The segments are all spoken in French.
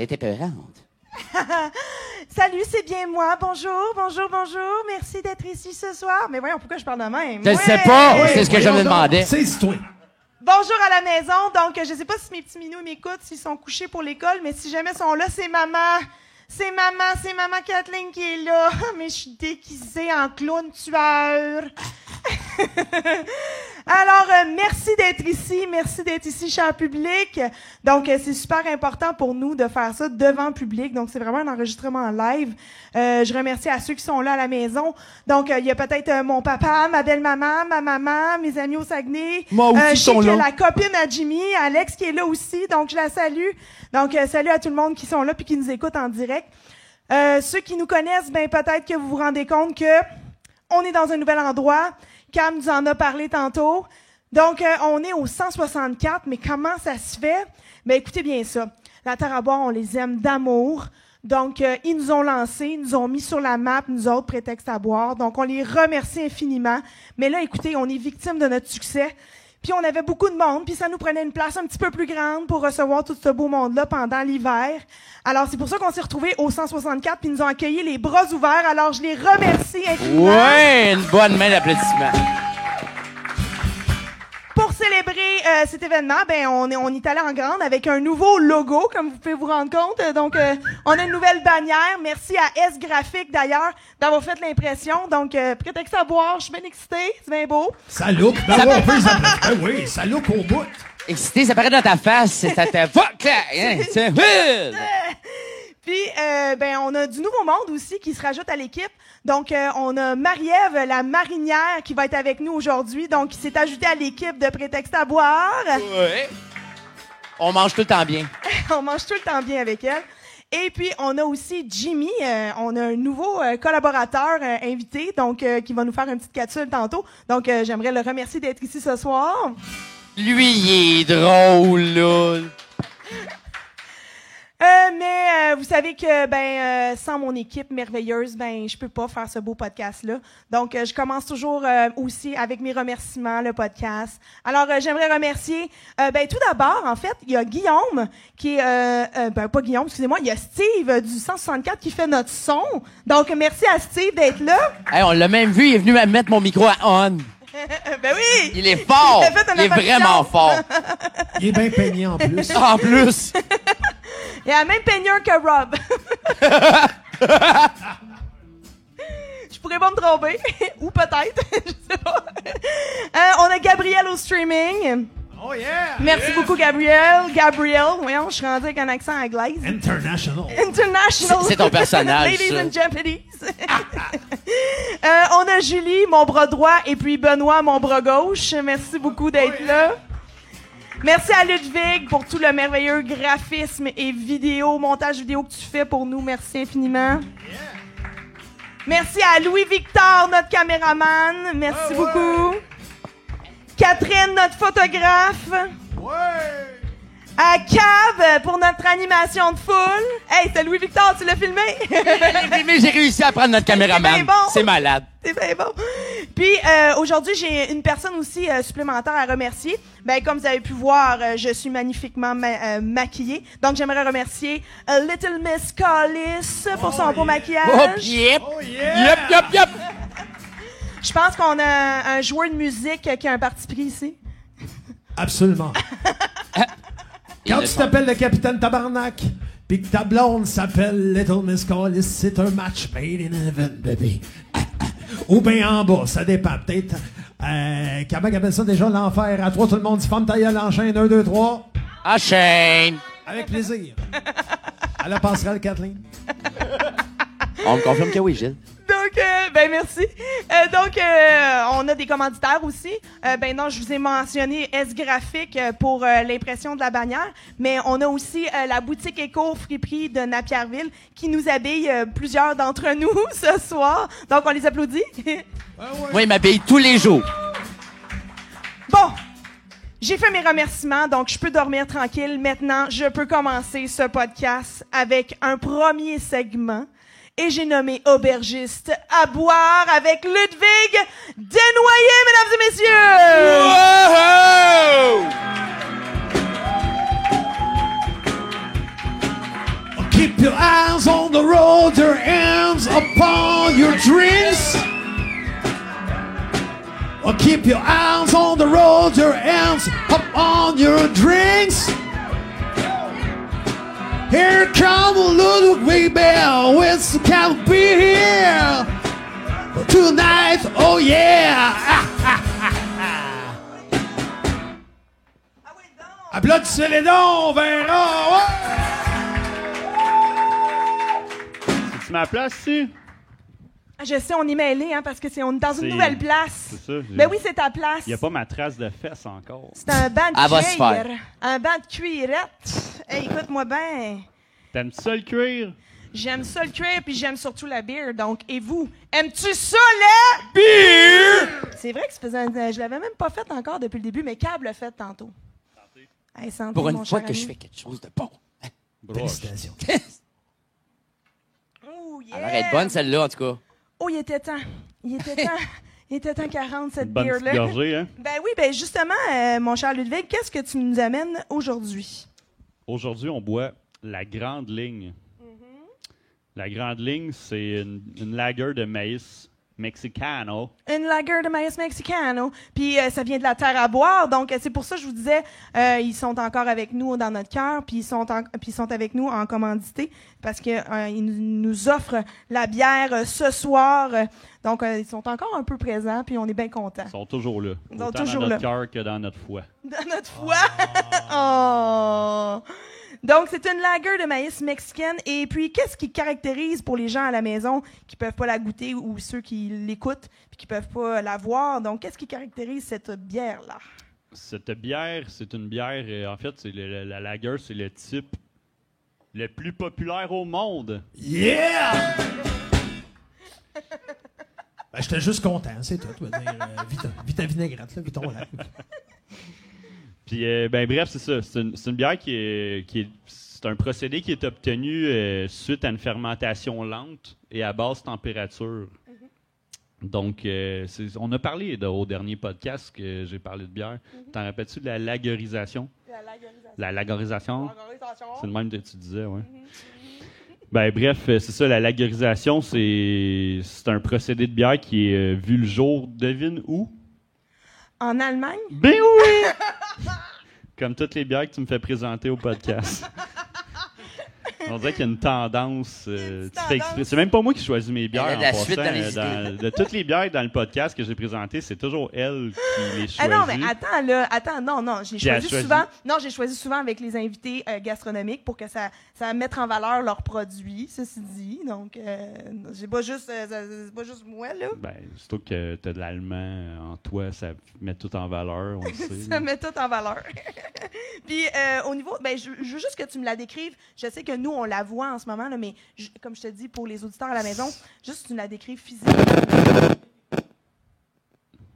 était peurante. Salut, c'est bien moi. Bonjour. Merci d'être ici ce soir. Mais voyons, pourquoi je parle de même? Je ne sais pas, c'est ce que je me demandais. C'est toi. Bonjour à la maison. Donc, je sais pas si mes petits minous m'écoutent, s'ils sont couchés pour l'école, mais si jamais ils sont là, c'est maman. C'est maman Kathleen qui est là. Mais je suis déguisée en clown tueur. Alors, merci d'être ici, cher public. Donc, c'est super important pour nous de faire ça devant le public. Donc, c'est vraiment un enregistrement live. Je remercie à ceux qui sont là à la maison. Donc, il y a peut-être mon papa, ma belle-maman, ma maman, mes amis au Saguenay. Moi aussi, je sais sont qu'il y a là. la copine à Jimmy, Alex, qui est là aussi. Donc, je la salue. Donc, salut à tout le monde qui sont là puis qui nous écoutent en direct. Ceux qui nous connaissent, ben peut-être que vous vous rendez compte que on est dans un nouvel endroit. Cam nous en a parlé tantôt. Donc, on est au 164, mais comment ça se fait? Ben, écoutez bien ça. La Terre à boire, on les aime d'amour. Donc, ils nous ont lancés, ils nous ont mis sur la map, nous autres, Prétexte à boire. Donc, on les remercie infiniment. Mais là, écoutez, on est victime de notre succès. Puis, on avait beaucoup de monde, puis ça nous prenait une place un petit peu plus grande pour recevoir tout ce beau monde-là pendant l'hiver. Alors, c'est pour ça qu'on s'est retrouvés au 164, puis ils nous ont accueillis les bras ouverts. Alors, je les remercie infiniment. Ouais, une bonne main d'applaudissement. Pour célébrer cet événement, ben on est allé en grande avec un nouveau logo, comme vous pouvez vous rendre compte. Donc, on a une nouvelle bannière. Merci à S Graphique, d'ailleurs, d'avoir fait l'impression. Donc, Prétexte à boire, je suis bien excitée, c'est bien beau. Ça look. Ben ouais, on peut les appeler. Ben oui, ça look au bout. Excité, ça paraît dans ta face. Ça te fuck là! Hein? C'est vide! Puis, ben, on a du nouveau monde aussi qui se rajoute à l'équipe. Donc, on a Marie-Ève, la marinière, qui va être avec nous aujourd'hui. Donc, qui s'est ajoutée à l'équipe de Prétexte à boire. Ouais. On mange tout le temps bien. On mange tout le temps bien avec elle. Et puis, on a aussi Jimmy. On a un nouveau collaborateur invité, donc qui va nous faire une petite capsule tantôt. Donc, j'aimerais le remercier d'être ici ce soir. Lui, il est drôle, là. Mais vous savez que sans mon équipe merveilleuse, je peux pas faire ce beau podcast-là. Donc, je commence toujours aussi avec mes remerciements, le podcast. Alors, j'aimerais remercier, tout d'abord, en fait, il y a Guillaume, qui est, pas Guillaume, excusez-moi, il y a Steve du 164 qui fait notre son. Donc, merci à Steve d'être là. Hey, on l'a même vu, il est venu mettre mon micro à on. Ben oui! Il est fort! Il Il est vraiment fort! Il est bien peigné en plus. En plus! Il a la même peigneur que Rob. Je pourrais pas me tromper. Ou peut-être. Je sais pas. On a Gabriel au streaming. Oh yeah! Merci beaucoup, Gabriel. Voyons, je suis rendu avec un accent anglais. International. C'est ton personnage, Ladies ça. and Japanese. On a Julie, mon bras droit, et puis Benoît, mon bras gauche. Merci beaucoup d'être là. Merci à Ludwig pour tout le merveilleux graphisme et montage vidéo que tu fais pour nous. Merci infiniment. Merci à Louis-Victor, notre caméraman. Merci beaucoup. Catherine, notre photographe. À Cab pour notre animation de foule. Hey, c'est Louis-Victor, tu l'as filmé? Mais j'ai réussi à prendre notre caméraman. C'est bien bon. C'est malade. C'est bien bon. Puis, aujourd'hui, j'ai une personne aussi supplémentaire à remercier. Comme vous avez pu voir, je suis magnifiquement maquillée. Donc, j'aimerais remercier Little Miss Collis pour son beau maquillage. Oh, yep! Oh yeah! Yep! Je pense qu'on a un joueur de musique qui a un parti pris ici. Absolument. Quand tu t'appelles le capitaine Tabarnak, pis que ta blonde s'appelle Little Miss Collis, c'est un match made in heaven, baby. Ou bien en bas, ça dépend. Peut-être. Comment on appelle ça déjà, l'enfer? À trois, tout le monde dit femme ta gueule, enchaîne. 1, 2, 3. Enchaîne! Avec plaisir. À la passerelle, Kathleen. On me confirme que oui, Gilles. Donc, merci. On a des commanditaires aussi. Non, je vous ai mentionné S Graphique pour l'impression de la bannière, mais on a aussi la boutique Éco-Friperie de Napierville qui nous habille plusieurs d'entre nous ce soir. Donc, on les applaudit. Moi, il m'habille tous les jours. Bon, j'ai fait mes remerciements, donc je peux dormir tranquille. Maintenant, je peux commencer ce podcast avec un premier segment. Et j'ai nommé Aubergiste à boire avec Ludwig Desnoyers, mesdames et messieurs! Wow! Keep your eyes on the road, your hands upon your drinks. Or keep your eyes on the road, your hands upon your drinks. Here comes Ludwig Bell with some kind of beer. Tonight, oh yeah! Applaudissez les dons, on verra! Ouais! C'est ma place ici? Je sais, on est mêlés, hein, parce que on est dans une nouvelle place. C'est ça. Ben oui, c'est ta place. Il n'y a pas ma trace de fesses encore. C'est un banc de Elle va se cuir. faire. Un banc de cuirette. Hey, écoute-moi bien. T'aimes-tu ça le cuir? J'aime ça le cuir, puis j'aime surtout la bière. Donc, et vous, aimes-tu ça, la bière? C'est vrai que je l'avais même pas fait encore depuis le début, mais Cab l'a fait tantôt. Hey, santé, Pour mon une fois cher que ami. je fais quelque chose de bon. Félicitations. Oh, yeah. Elle aurait être bonne, celle-là, en tout cas. Oh, il était temps. Il était temps. Il était temps 40, cette Une bonne petite bière-là. gorgée, hein? Ben oui, ben justement, mon cher Ludwig, qu'est-ce que tu nous amènes aujourd'hui? Aujourd'hui, on boit la Grande Ligne. La Grande Ligne, c'est une lager de maïs mexicano. Une lager de maïs mexicano. Puis ça vient de la terre à boire. Donc, c'est pour ça que je vous disais, ils sont encore avec nous dans notre cœur. Puis ils sont avec nous en commandité parce qu'ils nous offrent la bière ce soir. Donc, ils sont encore un peu présents. Puis on est bien contents. Ils sont toujours là. Ils sont Autant toujours dans notre là. cœur que dans notre foi. Dans notre foi. Oh! Donc, c'est une lager de maïs mexicaine. Et puis, qu'est-ce qui caractérise pour les gens à la maison qui peuvent pas la goûter ou ceux qui l'écoutent puis qui peuvent pas la voir? Donc, qu'est-ce qui caractérise cette bière-là? Cette bière, c'est une bière, en fait, c'est la lager, c'est le type le plus populaire au monde. Yeah! Ben, j'étais juste content, c'est tout. Je veux dire, vite à vinaigrette, là, vite on l'a. Puis, ben bref, c'est ça. C'est une bière c'est un procédé qui est obtenu suite à une fermentation lente et à basse température. Donc, on a parlé au dernier podcast que j'ai parlé de bière. T'en rappelles-tu de la lagerisation? La lagerisation. C'est le même que tu disais, oui. Ben bref, c'est ça, la lagerisation, c'est un procédé de bière qui est vu le jour, devine où? En Allemagne? Ben oui! Comme toutes les bières que tu me fais présenter au podcast. On dirait qu'il y a une tendance. Tu fais exprès. C'est même pas moi qui choisis mes bières. Elle a de la suite dans les de toutes les bières dans le podcast que j'ai présentées, c'est toujours elle qui les choisit. Ah non, mais attends, là. Attends, non. J'ai Qui a choisi choisi? souvent. Non, j'ai choisi souvent avec les invités gastronomiques pour que ça mette en valeur leurs produits, ceci dit. Donc, c'est pas juste moi, là. Ben, surtout que t'as de l'allemand en toi, ça met tout en valeur, on le sait. Ça met tout en valeur. Puis, au niveau. Ben, je veux juste que tu me la décrives. Je sais que nous, on la voit en ce moment, là, mais comme je te dis, pour les auditeurs à la maison, juste que tu me la décrives physiquement.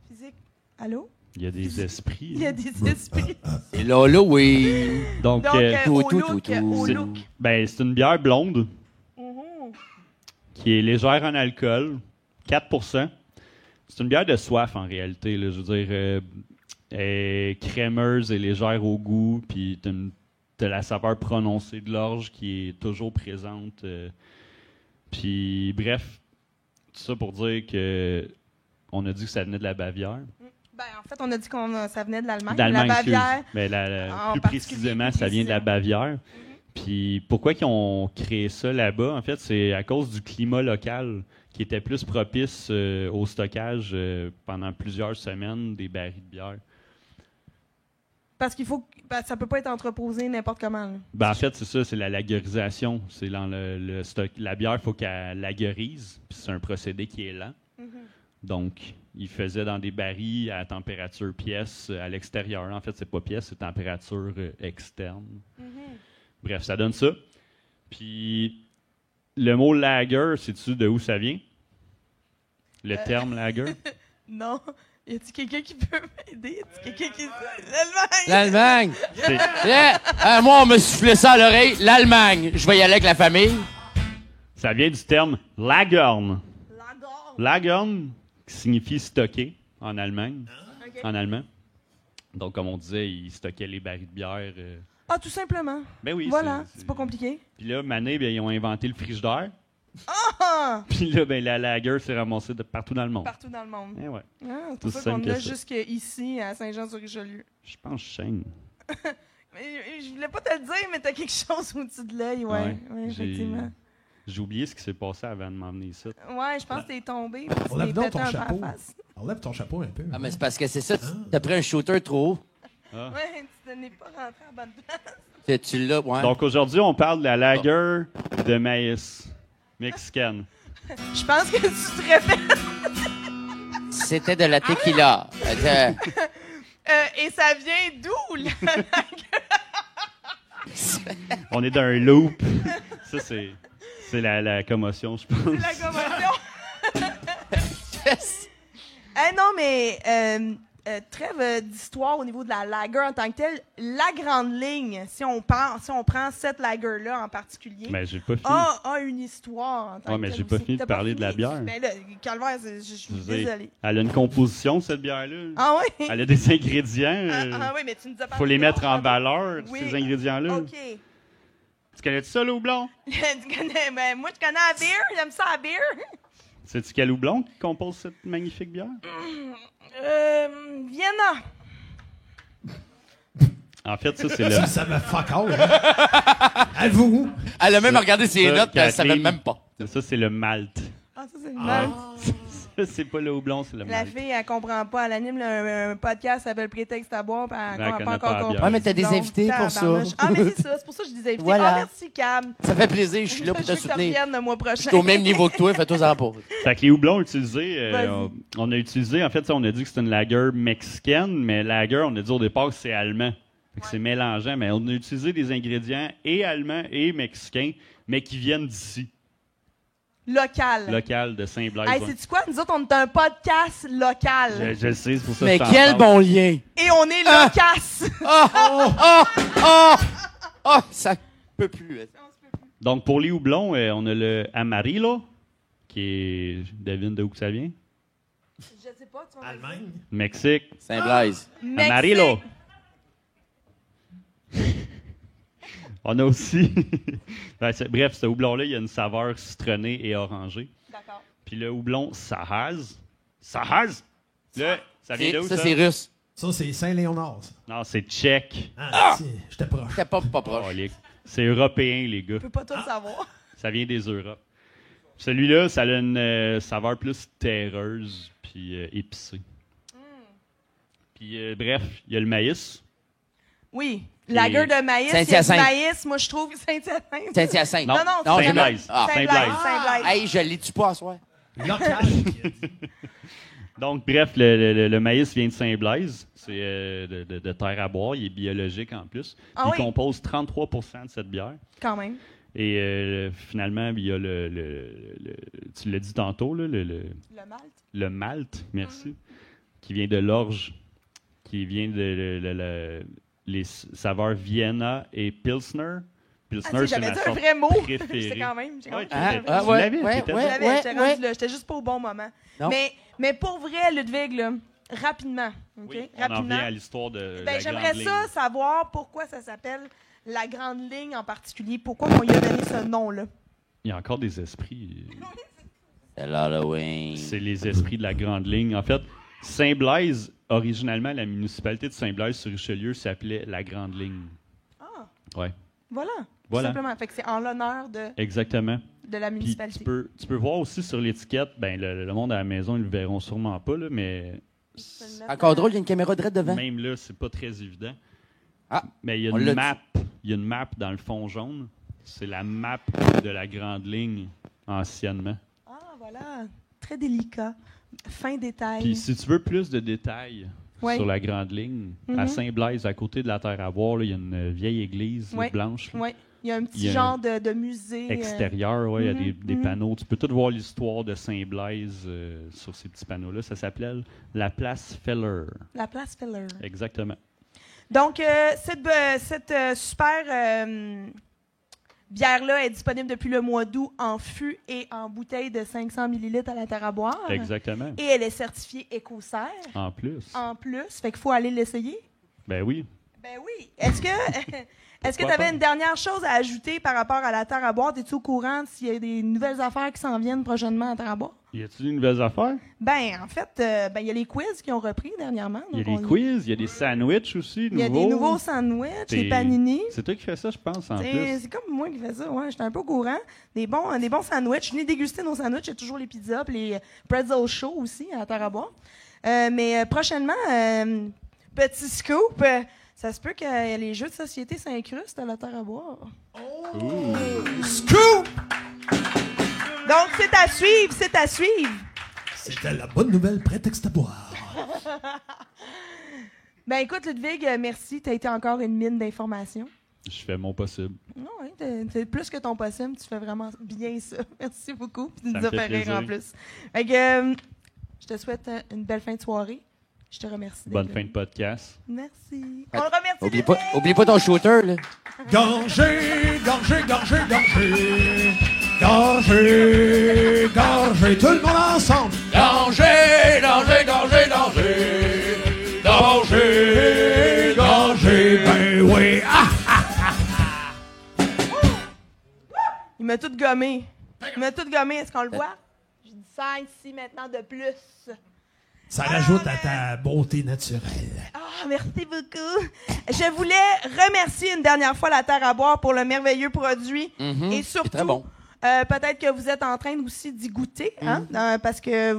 Physique. Allô? Il y a des esprits. Il y a des esprits. Et là, oui. Donc, Donc, tout, au tout, look, tout. au c'est look. c'est une bière blonde Mhm. qui est légère en alcool, 4%. C'est une bière de soif, en réalité. Là, je veux dire, elle est crémeuse et légère au goût, puis t'as la saveur prononcée de l'orge qui est toujours présente. Puis, bref, tout ça pour dire que on a dit que ça venait de la Bavière. Ben, en fait, on a dit que ça venait de l'Allemagne. D'Allemagne, La Bavière. excuse. Mais en plus particulier, précisément, plus ça vient de la précisément. Bavière. Puis pourquoi ils ont créé ça là-bas? En fait, c'est à cause du climat local qui était plus propice au stockage pendant plusieurs semaines des barils de bière. Parce qu'il faut. Ben, ça peut pas être entreposé n'importe comment. Là. Ben, en fait, c'est ça, c'est la lagerisation. C'est dans le stock. La bière, il faut qu'elle lagerise, puis c'est un procédé qui est lent. Donc, ils faisaient dans des barils à température pièce à l'extérieur. En fait, c'est pas pièce, c'est température externe. Bref, ça donne ça. Puis, le mot lager, sais-tu de où ça vient? Le terme lager? Non. Y a-t-il quelqu'un qui peut m'aider? Y a-t-il quelqu'un qui. L'Allemagne! L'Allemagne. C'est- Yeah. Moi, on me soufflait ça à l'oreille. L'Allemagne. Je vais y aller avec la famille. Ça vient du terme lagern. L'adore! Lagern, qui signifie stocker en Allemagne, Ok. en allemand. Donc, comme on disait, ils stockaient les barils de bière Ah, tout simplement. Ben oui. Voilà, c'est pas compliqué. Puis là, Mané, ben, ils ont inventé le frigidaire. Ah! Puis là, ben, la lager s'est ramassée de partout dans le monde. Partout dans le monde. Eh ouais. Ah, c'est Tout pour ça simple qu'on que l'a ça. jusqu'ici, à Saint-Jean-sur-Richelieu. Je pense chaîne. Mais je voulais pas te le dire, mais t'as quelque chose au-dessus de l'œil, ouais. Ouais, effectivement. J'ai oublié ce qui s'est passé avant de m'emmener ici. Ouais, je pense que t'es tombé. puis tu Enlève t'es donc pété ton un peu à chapeau. la face. Enlève ton chapeau un peu. Ah, mais c'est parce que c'est ça, t'as pris un shooter trop haut. Ah. Ouais, tu n'es pas rentré à bonne place. Tu l'as, ouais. Donc aujourd'hui, on parle de la lager de maïs mexicaine. Je pense que tu te répètes. C'était de la tequila. Et ça vient d'où, là? On est dans un loop. Ça, c'est la commotion, je pense. La commotion. Yes. Non, mais trêve d'histoire au niveau de la lager en tant que telle. La grande ligne, si on prend cette lager-là en particulier, Mais j'ai pas fini. a une histoire en tant Ouais, que mais telle j'ai pas aussi. fini de T'as parler de la fini? bière. Ben là, calvaire, je suis Je veux dire, désolée. Elle a une composition, cette bière-là. Ah oui? Elle a des ingrédients. Ah oui, mais tu nous as parlé Faut les de mettre en l'autre. valeur, Oui. ces ingrédients-là. OK. Tu connais-tu ça, le houblon? Tu connais, ben, moi, je connais la bière. J'aime ça, la bière. Sais-tu quel houblon qui compose cette magnifique bière? Vienna. En fait, ça, c'est le... Ça me fuck all. Hein? Avoue. Elle a même regardé ses Ça, notes, puis elle savait Kathleen, même pas. Ça, c'est le malt. Ah, ça, c'est une malt. Ça, c'est pas le houblon, c'est le La malt. fille, elle comprend pas. Elle anime un podcast qui s'appelle Prétexte à boire, puis elle Elle n'a connaît pas pas encore la compris. bière. Ouais, mais t'as des Donc, invités pour ça. tabarnouche. Ah, mais c'est ça. C'est pour ça que je dis invités. Voilà. Ah, merci, Cam. Ça fait plaisir, je suis là pour te Je veux que tu soutenir. reviennes le mois Je prochain. suis au même niveau que toi, fais-toi en pas. Fait que les houblons utilisés, Vas-y. on a utilisé, en fait, ça, on a dit que c'était une lager mexicaine, mais lager, on a dit au départ que c'est allemand. Fait que c'est mélangeant, mais on a utilisé des ingrédients et allemands et mexicains, mais qui viennent d'ici, Local. local de Saint-Blaise. Hey, ouais. sais-tu quoi? Nous autres, on est un podcast local. Je le sais, c'est pour ça Mais que je t'en quel parle. bon lien! Et on est locasse. Oh, ça peut plus. Donc, pour les houblons, on a le Amarillo, qui est... Devine de où que ça vient? Je sais pas, tu vas me dire. Allemagne. Mexique. Saint-Blaise. Mexique. Amarillo. On a aussi... Bref, ce houblon-là, il y a une saveur citronnée et orangée. D'accord. Puis le houblon Sahaz. Sahaz? Là, ça vient d'où, Ça, ça? c'est russe. Ça, c'est Saint-Léonard. Ça. Non, c'est tchèque. Ah, j'étais proche. T'es pas proche. Oh, c'est européen, les gars. Je peux pas tout savoir. Ça vient des Europes. Celui-là, ça a une saveur plus terreuse puis épicée. Puis bref, il y a le maïs. Oui. Lager de maïs. Il y a du Saint-Hyacinthe. maïs. Moi, je trouve que Saint-Hyacinthe. Saint-Hyacinthe. Non, non, non, c'est Saint-Blaise. Ah. Saint-Blaise. Saint-Blaise. Hey, je l'ai-tu pas à soir? Local. Donc, bref, le maïs vient de Saint-Blaise. C'est de terre à boire. Il est biologique en plus. Ah Puis oui? il compose 33% de cette bière. Quand même. Et finalement, il y a tu l'as dit tantôt, là, Le malt. le malt, merci, qui vient de l'orge, qui vient de les saveurs Vienna et Pilsner. Pilsner, Ah, c'est j'avais ma dit un sorte vrai mot. préférée. J'étais quand même. Ouais, Ah, tu ah, l'avais, ouais, t'étais ouais, dedans. J'avais, ouais, j'étais ouais. rendu là. J'étais juste pas au bon moment. Non. Mais pour vrai, Ludwig, là, rapidement. OK? Oui, on en Rapidement. revient à l'histoire de Ben, la j'aimerais grande ça ligne. savoir pourquoi ça s'appelle la grande ligne en particulier. Pourquoi on lui a donné ce nom-là? Il y a encore des esprits. C'est l'Halloween. C'est les esprits de la grande ligne. En fait, Saint-Blaise, originalement, la municipalité de Saint-Blaise sur Richelieu s'appelait la grande ligne. Ah, Ouais, voilà. Voilà. Tout simplement. Fait que c'est en l'honneur de exactement. la Puis municipalité. tu peux voir aussi sur l'étiquette, ben le monde à la maison, ils le verront sûrement pas, là, mais Encore drôle, il y a une caméra direct devant. même là, c'est pas très évident. Ah, Mais il y a on une l'a map. Il y a une map dans le fond jaune. C'est la map de la grande ligne anciennement. Ah, voilà. Très délicat. Fin détail. Puis si tu veux plus de détails Ouais. sur la grande ligne, à Mhm. Saint-Blaise, à côté de la terre à boire, là, il y a une vieille église là, Ouais. blanche. là. Oui. Il y a un Il petit y a genre de musée. Extérieur, ouais, il y a des mhm. panneaux. Tu peux tout voir l'histoire de Saint-Blaise sur ces petits panneaux-là. Ça s'appelle la place Feller. La place Feller. Exactement. Donc, cette super bière-là est disponible depuis le mois d'août en fût et en bouteille de 500 ml à la terre à boire. Exactement. Et elle est certifiée Écocert En plus. en plus. Fait qu'il faut aller l'essayer. Ben oui. Ben oui. Est-ce que tu avais une dernière chose à ajouter par rapport à la terre à boire? Es-tu au courant s'il y a des nouvelles affaires qui s'en viennent prochainement à la terre à boire? Y a-t-il de nouvelles affaires? Ben, en fait, il y a les quiz qui ont repris dernièrement. Il y a des quiz, il y a des sandwichs aussi, Il y a des nouveaux sandwichs, des panini. C'est toi qui fais ça, je pense, en plus. C'est comme moi qui fais ça, ouais. J'étais un peu au courant. Des bons sandwichs. Je venais déguster nos sandwichs. Il y a toujours les pizzas et les pretzel chauds aussi à la terre à boire. Mais prochainement, petit scoop, ça se peut que les jeux de société s'incrustent à la terre à boire. Oh! Scoop! Donc, c'est à suivre, c'est à suivre. C'était la bonne nouvelle prétexte à boire. Ben écoute, Ludwig, merci. Tu as été encore une mine d'informations. Je fais mon possible. Non, oui, c'est plus que ton possible. Tu fais vraiment bien ça. Merci beaucoup. Tu Ça nous me as fait fait rire plaisir. en plus. Fait que, je te souhaite une belle fin de soirée. Je te remercie. Bonne d'être fin venu. de podcast. Merci. On le remercie. Oublie pas ton shooter, là. Gorgée, gorgée, gorgée, gorgée. Gorgée, gorgée, tout le monde ensemble. Danger, danger, danger, danger. Gorgée, gorgée, ben oui. Ah! Il m'a tout gommé. Est-ce qu'on le voit? J'ai dit ça ici maintenant de plus. Ça rajoute à ta beauté naturelle. Ah, merci beaucoup. Je voulais remercier une dernière fois la Terre à boire pour le merveilleux produit. Et surtout, très bon. peut-être que vous êtes en train aussi d'y goûter, hein, parce que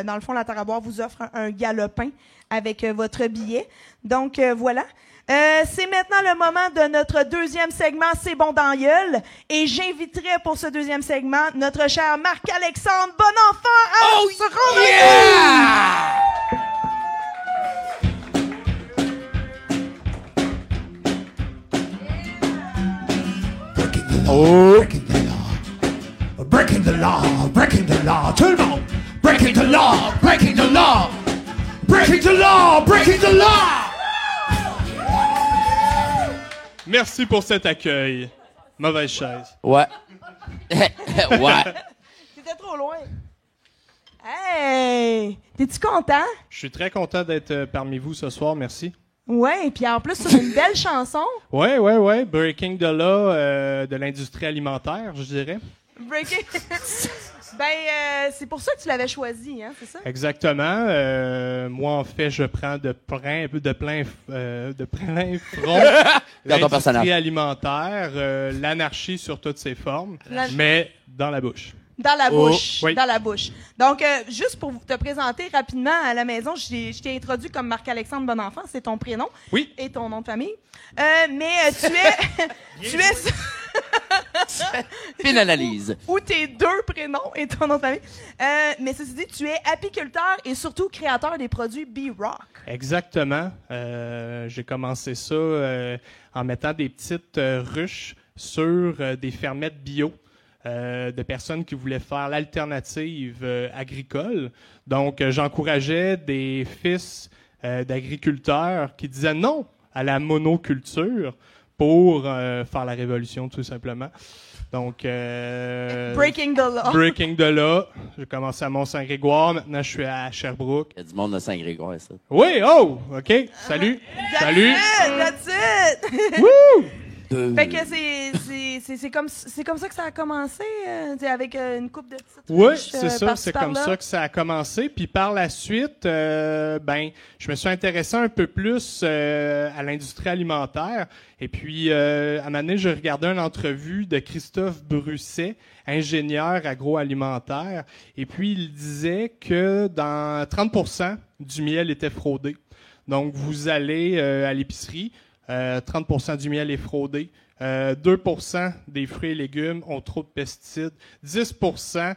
dans le fond, la Terre à boire vous offre un galopin avec votre billet. Donc, voilà. C'est maintenant le moment de notre deuxième segment, C'est bon dans gueule. Et j'inviterai pour ce deuxième segment notre cher Marc-Alexandre Bonenfant à se rendre. Yeah! Breaking the law. Breaking the law. Breaking the law. Tout le monde. Breaking the law. Breaking the law. Breaking the law. Breaking the law. Merci pour cet accueil. Mauvaise chaise. Ouais. Ouais. T'étais trop loin. Hey! T'es-tu content? Je suis très content d'être parmi vous ce soir, merci. Ouais, puis en plus, c'est une belle chanson. Ouais. Breaking the Law de l'industrie alimentaire, je dirais. Breaking. C'est pour ça que tu l'avais choisi, hein, c'est ça? Exactement. Moi, en fait, je prends de plein front Dans ton personnage. l'industrie alimentaire, l'anarchie sur toutes ses formes, mais dans la bouche. Dans la bouche. oui. Dans la bouche. Donc, juste pour te présenter rapidement à la maison, je t'ai introduit comme Marc-Alexandre Bonenfant, c'est ton prénom. Oui. Et ton nom de famille. Mais tu es Fine analyse. ou tes deux prénoms et ton nom de famille. Mais ceci dit, tu es apiculteur et surtout créateur des produits B-Rock. Exactement. J'ai commencé ça en mettant des petites ruches sur des fermettes bio de personnes qui voulaient faire l'alternative agricole. Donc, j'encourageais des fils d'agriculteurs qui disaient non à la monoculture pour faire la révolution, tout simplement. Donc, Breaking the law. Breaking the Law. J'ai commencé à Mont-Saint-Grégoire. Maintenant, je suis à Sherbrooke. Il y a du monde de Saint-Grégoire, ça. Oui, oh, OK. Salut. Salut. That's it! Woo! Fait que c'est comme ça que ça a commencé, avec une coupe de petites Oui, ruches, c'est ça. par-ci, C'est comme par-là. ça que ça a commencé. Puis par la suite, je me suis intéressé un peu plus à l'industrie alimentaire. Et puis, à un moment donné, je regardais une entrevue de Christophe Brusset, ingénieur agroalimentaire. Et puis, il disait que dans 30% du miel était fraudé. Donc, vous allez à l'épicerie, 30% du miel est fraudé. 2% des fruits et légumes ont trop de pesticides. 10%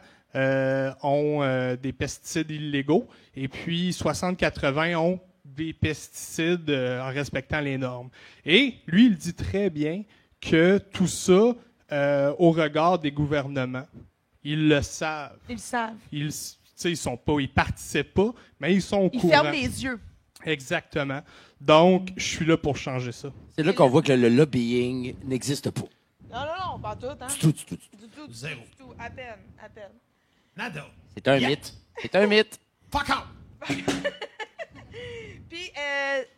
ont des pesticides illégaux. Et puis 60-80 ont des pesticides en respectant les normes. Et lui, il dit très bien que tout ça, au regard des gouvernements, ils le savent. Ils le savent. Ils participent pas, mais ils sont au Ils courant. ferment les yeux. Exactement. Donc, je suis là pour changer ça. C'est là qu'on voit que le lobbying n'existe pas. Non, pas tout, hein? Du tout. Du tout. Zéro. Du tout. À peine. Nada. C'est un mythe. C'est un mythe. Fuck off. Puis,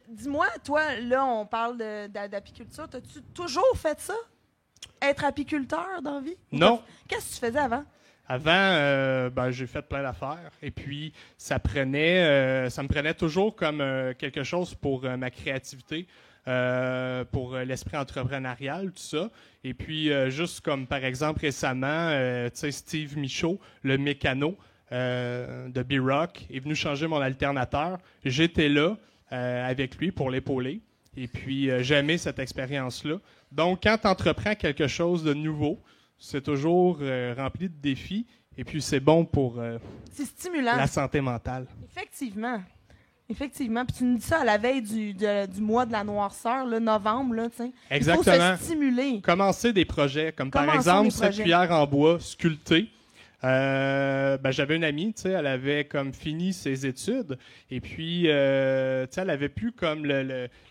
dis-moi, toi, là, on parle d'apiculture. T'as-tu toujours fait ça? Être apiculteur dans la vie? Non. Qu'est-ce que tu faisais avant? Avant, j'ai fait plein d'affaires. Et puis, ça me prenait toujours comme quelque chose pour ma créativité, pour l'esprit entrepreneurial, tout ça. Et puis, juste comme, par exemple, récemment, tu sais, Steve Michaud, le mécano de B-Rock, est venu changer mon alternateur. J'étais là avec lui pour l'épauler. Et puis, j'ai aimé cette expérience-là. Donc, quand tu entreprends quelque chose de nouveau, c'est toujours rempli de défis. Et puis, c'est bon pour c'est stimulant. La santé mentale. Effectivement. Effectivement. Puis tu nous dis ça à la veille du mois de la noirceur, là, novembre. Là, exactement. Il faut se stimuler. Commencer des projets, comme par exemple cette cuillère en bois sculptée. J'avais une amie, tu sais, elle avait comme fini ses études et puis, tu sais, elle avait plus comme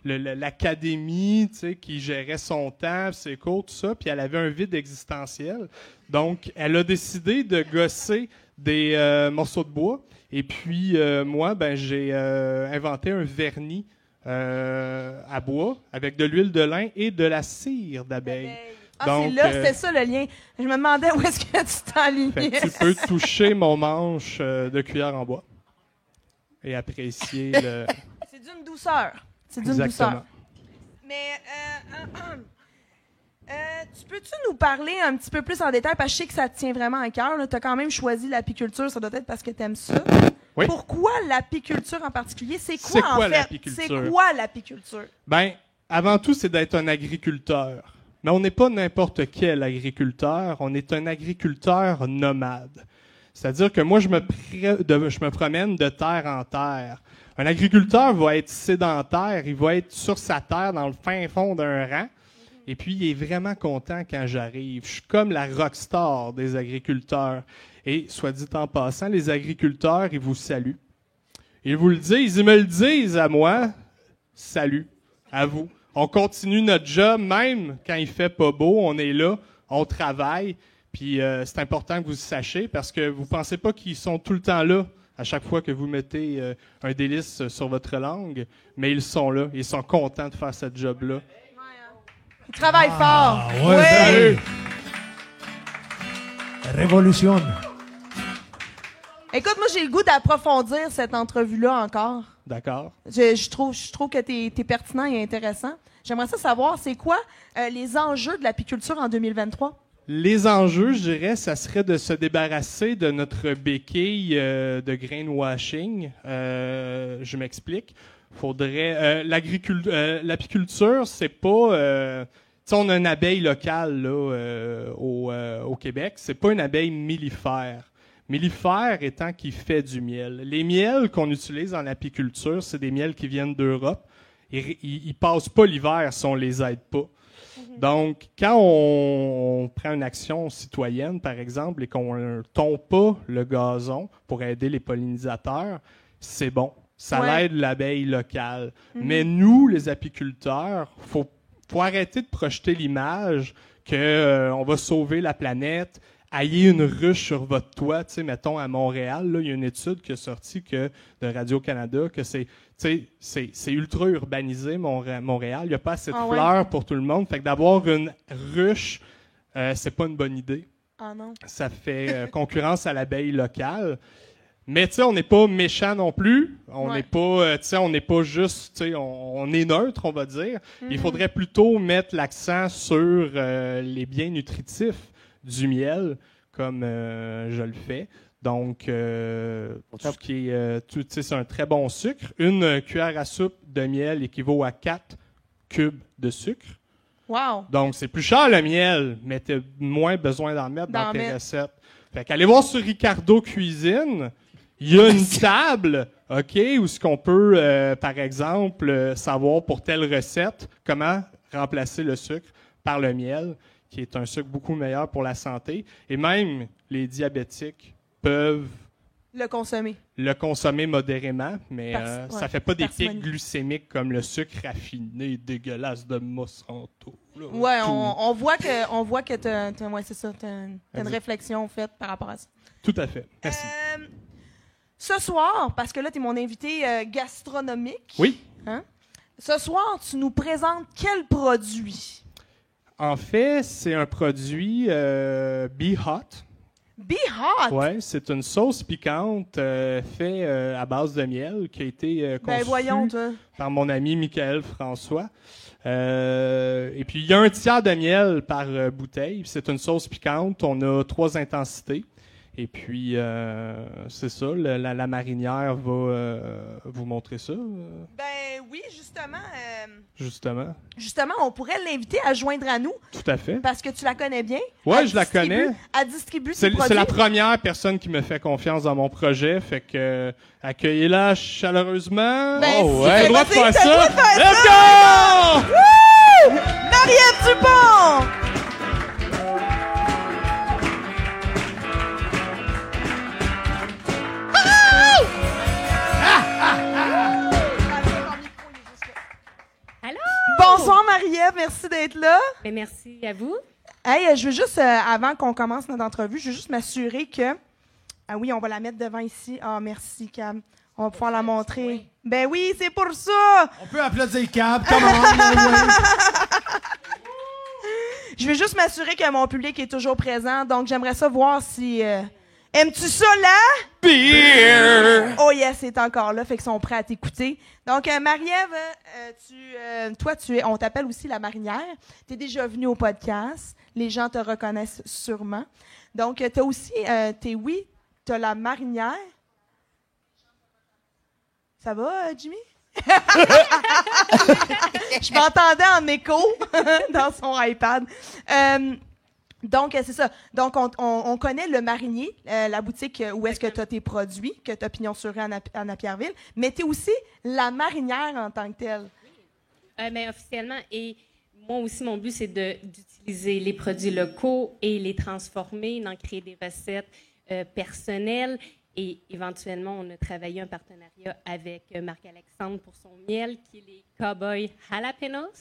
l'académie, tu sais, qui gérait son temps, ses cours, tout ça, puis elle avait un vide existentiel. Donc, elle a décidé de gosser des morceaux de bois et puis, moi, j'ai inventé un vernis à bois avec de l'huile de lin et de la cire d'abeille. Donc, c'est là, c'était ça le lien. Je me demandais où est-ce que tu t'enlignais. Tu peux toucher mon manche de cuillère en bois et apprécier le... C'est d'une douceur. C'est d'une douceur. Mais, tu peux-tu nous parler un petit peu plus en détail, parce que je sais que ça te tient vraiment à cœur. Tu as quand même choisi l'apiculture, ça doit être parce que tu aimes ça. Oui. Pourquoi l'apiculture en particulier? C'est quoi l'apiculture? C'est quoi l'apiculture? Ben, avant tout, c'est d'être un agriculteur. Mais on n'est pas n'importe quel agriculteur, on est un agriculteur nomade. C'est-à-dire que moi, je me promène de terre en terre. Un agriculteur va être sédentaire, il va être sur sa terre dans le fin fond d'un rang, et puis il est vraiment content quand j'arrive. Je suis comme la rockstar des agriculteurs. Et soit dit en passant, les agriculteurs, ils vous saluent. Ils vous le disent, ils me le disent à moi. Salut, à vous. On continue notre job, même quand il fait pas beau, on est là, on travaille. Puis c'est important que vous le sachiez parce que vous pensez pas qu'ils sont tout le temps là à chaque fois que vous mettez un délice sur votre langue, mais ils sont là, ils sont contents de faire ce job-là. Ils travaillent fort. Ouais, oui. Révolution. Écoute, moi, j'ai le goût d'approfondir cette entrevue-là encore. D'accord. Je trouve que t'es pertinent et intéressant. J'aimerais ça savoir, c'est quoi les enjeux de l'apiculture en 2023? Les enjeux, je dirais, ça serait de se débarrasser de notre béquille de greenwashing. Je m'explique. Faudrait l'apiculture, c'est pas... tu sais, on a une abeille locale là, au Québec. C'est pas une abeille mellifère. Mellifère étant qui fait du miel. Les miels qu'on utilise en apiculture, c'est des miels qui viennent d'Europe. Ils passent pas l'hiver si on les aide pas. Donc, quand on prend une action citoyenne, par exemple, et qu'on ne tombe pas le gazon pour aider les pollinisateurs, c'est bon. Ça aide l'abeille locale. Mais nous, les apiculteurs, faut arrêter de projeter l'image qu'on va sauver la planète. Ayez une ruche sur votre toit, tu sais, mettons à Montréal, là, il y a une étude qui est sortie de Radio-Canada que c'est ultra urbanisé, Montréal. Il n'y a pas assez de fleurs pour tout le monde. Fait que d'avoir une ruche, c'est pas une bonne idée. Ah non. Ça fait concurrence à l'abeille locale. Mais tu sais, on n'est pas méchant non plus. On n'est pas, tu sais, on n'est pas juste, tu sais, on est neutre, on va dire. Il faudrait plutôt mettre l'accent sur les biens nutritifs du miel, comme je le fais. Donc, tout ce qui est, tu sais, c'est un très bon sucre. Une cuillère à soupe de miel équivaut à 4 cubes de sucre. Wow! Donc, c'est plus cher le miel, mais tu as moins besoin d'en mettre dans tes recettes. Fait qu'allez voir sur Ricardo Cuisine. Il y a une table, OK, où ce qu'on peut, par exemple, savoir pour telle recette comment remplacer le sucre par le miel, qui est un sucre beaucoup meilleur pour la santé. Et même les diabétiques peuvent le consommer modérément, mais ça fait pas des pics glycémiques comme le sucre raffiné dégueulasse de Monsanto. Ouais, on voit que t'as une réflexion faite par rapport à ça. Tout à fait. Merci. Ce soir, parce que là, tu es mon invité gastronomique. Oui. Hein? Ce soir, tu nous présentes quel produit? En fait, c'est un produit Be Hot. Be Hot? Oui, c'est une sauce piquante faite à base de miel qui a été conçue Voyons, toi. par mon ami Michael François. Et puis, il y a un tiers de miel par bouteille. C'est une sauce piquante. On a 3 intensités. Et puis, c'est ça, la marinière va vous montrer ça. Ben oui, justement. Justement, on pourrait l'inviter à joindre à nous tout à fait. parce que tu la connais bien. Oui, je la connais. Elle distribue ses C'est produits. la première personne qui me fait confiance dans mon projet. Fait que accueillez-la chaleureusement. Ben, Oh, si ouais. c'est T'as le droit de possible, faire t'as le droit ça. de faire Let's ça. go! Wouh! Mariette Dupont! Allô? Bonsoir Marie-Ève, merci d'être là. Ben, merci à vous. Hey, je veux juste, avant qu'on commence notre entrevue, je veux juste m'assurer que... Ah oui, on va la mettre devant ici. Ah, merci Cam. On va pouvoir la montrer. Ben oui, c'est pour ça! On peut applaudir Cab, comment? Je veux juste m'assurer que mon public est toujours présent, donc j'aimerais ça voir si... Aimes-tu ça, là? Beer! Oh yes, c'est encore là, fait qu'ils sont prêts à t'écouter. Donc, Marie-Ève, on t'appelle aussi la marinière. Tu es déjà venue au podcast. Les gens te reconnaissent sûrement. Donc, tu as aussi, tu as la marinière. Ça va, Jimmy? Je m'entendais en écho dans son iPad. Donc, c'est ça. Donc, on connaît le Marinier, la boutique où est-ce que tu as tes produits, que tu as pignon sur rue à Napierville, mais tu es aussi la marinière en tant que telle. Ben, officiellement, et moi aussi, mon but, c'est d'utiliser les produits locaux et les transformer, d'en créer des recettes personnelles. Et éventuellement, on a travaillé un partenariat avec Marc-Alexandre pour son miel, qui est les Cowboy Jalapenos.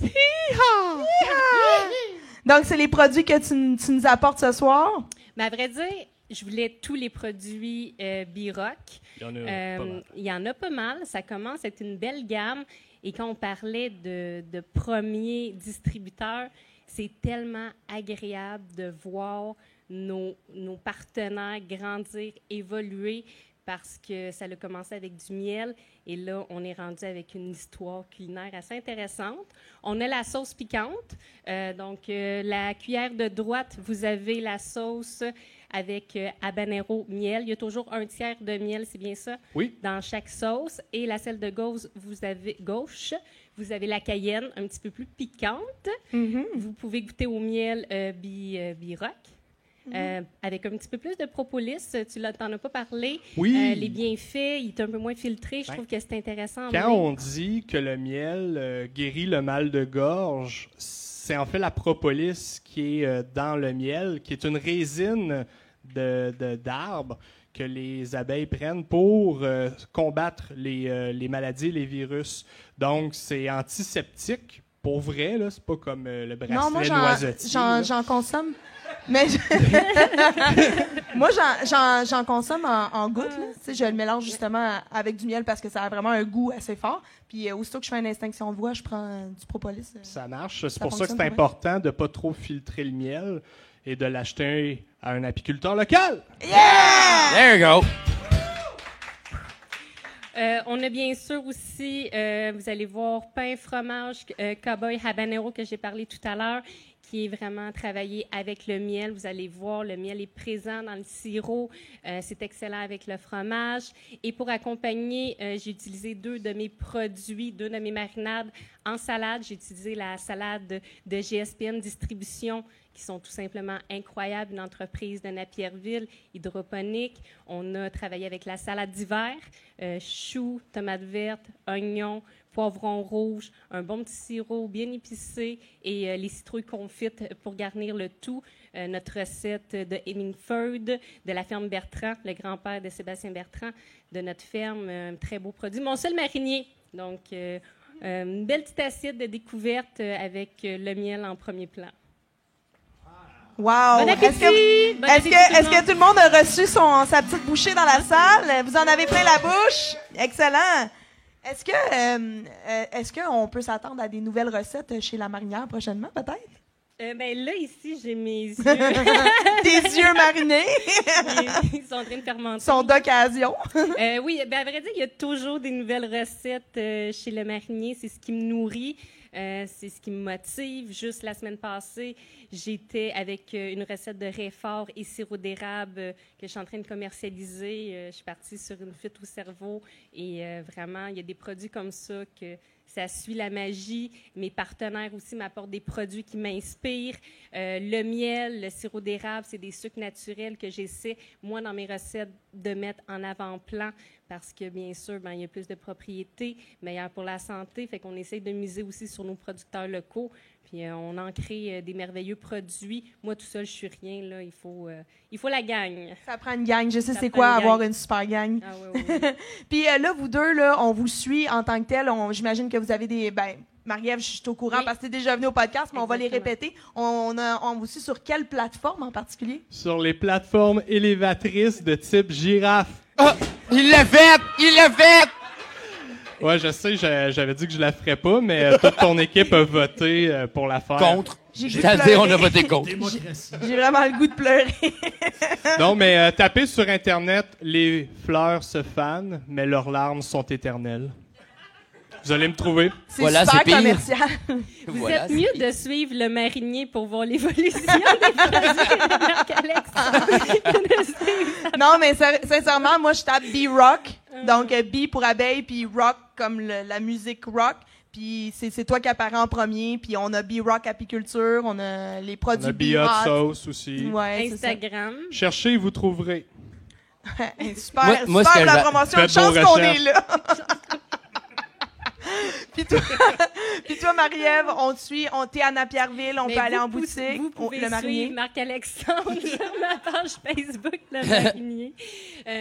Donc, c'est les produits que tu nous apportes ce soir? Mais à vrai dire, je voulais tous les produits Biroc. Il y en a pas mal. Il y en a pas mal. Ça commence à être une belle gamme. Et quand on parlait de premiers distributeurs, c'est tellement agréable de voir nos partenaires grandir, évoluer, parce que ça a commencé avec du miel et là, on est rendu avec une histoire culinaire assez intéressante. On a la sauce piquante. La cuillère de droite, vous avez la sauce avec habanero miel. Il y a toujours un tiers de miel, c'est bien ça? Oui. Dans chaque sauce. Et la celle de gauche, vous avez la cayenne, un petit peu plus piquante. Mm-hmm. Vous pouvez goûter au miel Biroc. Avec un petit peu plus de propolis. Tu n'en as pas parlé. Oui. Les bienfaits, il est un peu moins filtré. Je trouve que c'est intéressant. Quand on dit que le miel guérit le mal de gorge, c'est en fait la propolis qui est dans le miel, qui est une résine d'arbre que les abeilles prennent pour combattre les maladies, les virus. Donc, c'est antiseptique. Pour vrai, là, c'est pas comme le bracelet Non, moi, noisetier. j'en consomme. Mais moi, j'en consomme en gouttes. Là. Tu sais, je le mélange justement avec du miel parce que ça a vraiment un goût assez fort. Puis aussitôt que je fais une extinction de voix, je prends du propolis. Ça marche. C'est pour ça que fonctionne c'est pour vrai. important de ne pas trop filtrer le miel et de l'acheter à un apiculteur local. Yeah! There you go. On a bien sûr aussi, vous allez voir, pain, fromage, Cowboy Habanero que j'ai parlé tout à l'heure, qui est vraiment travaillé avec le miel. Vous allez voir, le miel est présent dans le sirop. C'est excellent avec le fromage. Et pour accompagner, j'ai utilisé 2 de mes produits, 2 de mes marinades en salade. J'ai utilisé la salade de GSPN Distribution, qui sont tout simplement incroyables, une entreprise de Napierville, hydroponique. On a travaillé avec la salade d'hiver, choux, tomates vertes, oignons, poivrons rouges, un bon petit sirop bien épicé et les citrouilles confites pour garnir le tout. Notre recette de Hemingford, de la ferme Bertrand, le grand-père de Sébastien Bertrand, de notre ferme, un très beau produit. Mon seul marinier, donc une belle petite assiette de découverte avec le miel en premier plan. Wow! Bon appétit! Est-ce que tout le monde a reçu sa petite bouchée dans la salle? Vous en avez plein la bouche? Excellent! Est-ce qu'on peut s'attendre à des nouvelles recettes chez La Marinière prochainement, peut-être? Ben là, ici, j'ai mes yeux. Des yeux marinés. Ils sont en train de fermenter. Sont d'occasion. Oui, ben à vrai dire, il y a toujours des nouvelles recettes chez Le Marinier. C'est ce qui me nourrit. C'est ce qui me motive. Juste la semaine passée, j'étais avec une recette de réfort et sirop d'érable que je suis en train de commercialiser. Je suis partie sur une fuite au cerveau et vraiment, il y a des produits comme ça que ça suit la magie. Mes partenaires aussi m'apportent des produits qui m'inspirent. Le miel, le sirop d'érable, c'est des sucres naturels que j'essaie, moi, dans mes recettes, de mettre en avant-plan parce que, bien sûr, il y a plus de propriétés, meilleures pour la santé. Fait qu'on essaie de miser aussi sur nos producteurs locaux. Puis on en crée des merveilleux produits. Moi, tout seul, je suis rien. Là. Il faut la gang. Ça prend une gang. Je sais Ça c'est prend quoi une avoir gang. une super gang. Ah oui, oui. Puis là, vous deux, là, on vous suit en tant que tel. J'imagine que vous avez des... Marie-Ève, je suis au courant Oui. parce que tu es déjà venue au podcast, mais on va les Exactement. répéter. On vous suit sur quelle plateforme en particulier? Sur les plateformes élévatrices de type girafe. Oh, il l'a fait! Il l'a fait! Ouais, je sais, j'avais dit que je la ferais pas, mais toute ton équipe a voté pour la faire. Contre. J'ai le goût de C'est-à-dire, on a pleurer. voté contre. Démocratie. J'ai vraiment le goût de pleurer. Non, mais tapez sur Internet « Les fleurs se fanent, mais leurs larmes sont éternelles ». Vous allez me trouver. C'est Voilà, super c'est pire. commercial. Vous Voilà, êtes c'est mieux pire. de suivre le marinier pour voir l'évolution des produits de Marc-Alex. Non, mais sincèrement, moi, je tape B-Rock. Donc, B pour abeille, puis rock comme la musique rock. Puis c'est toi qui apparaît en premier. Puis on a B-Rock apiculture, on a les On produits a Be Hot B-Hot. Sauce aussi. Ouais, c'est ça. Instagram. Cherchez, vous trouverez. Super, Moi, ce super que la je- promotion. Faites Chance vos qu'on recherches. est là. Puis toi, Marie-Ève, on te suit, t'es à Napierville, on Mais peut aller vous en pou- boutique. Vous pouvez le marinier. suivre Marc-Alexandre sur ma page Facebook, Le Marinier.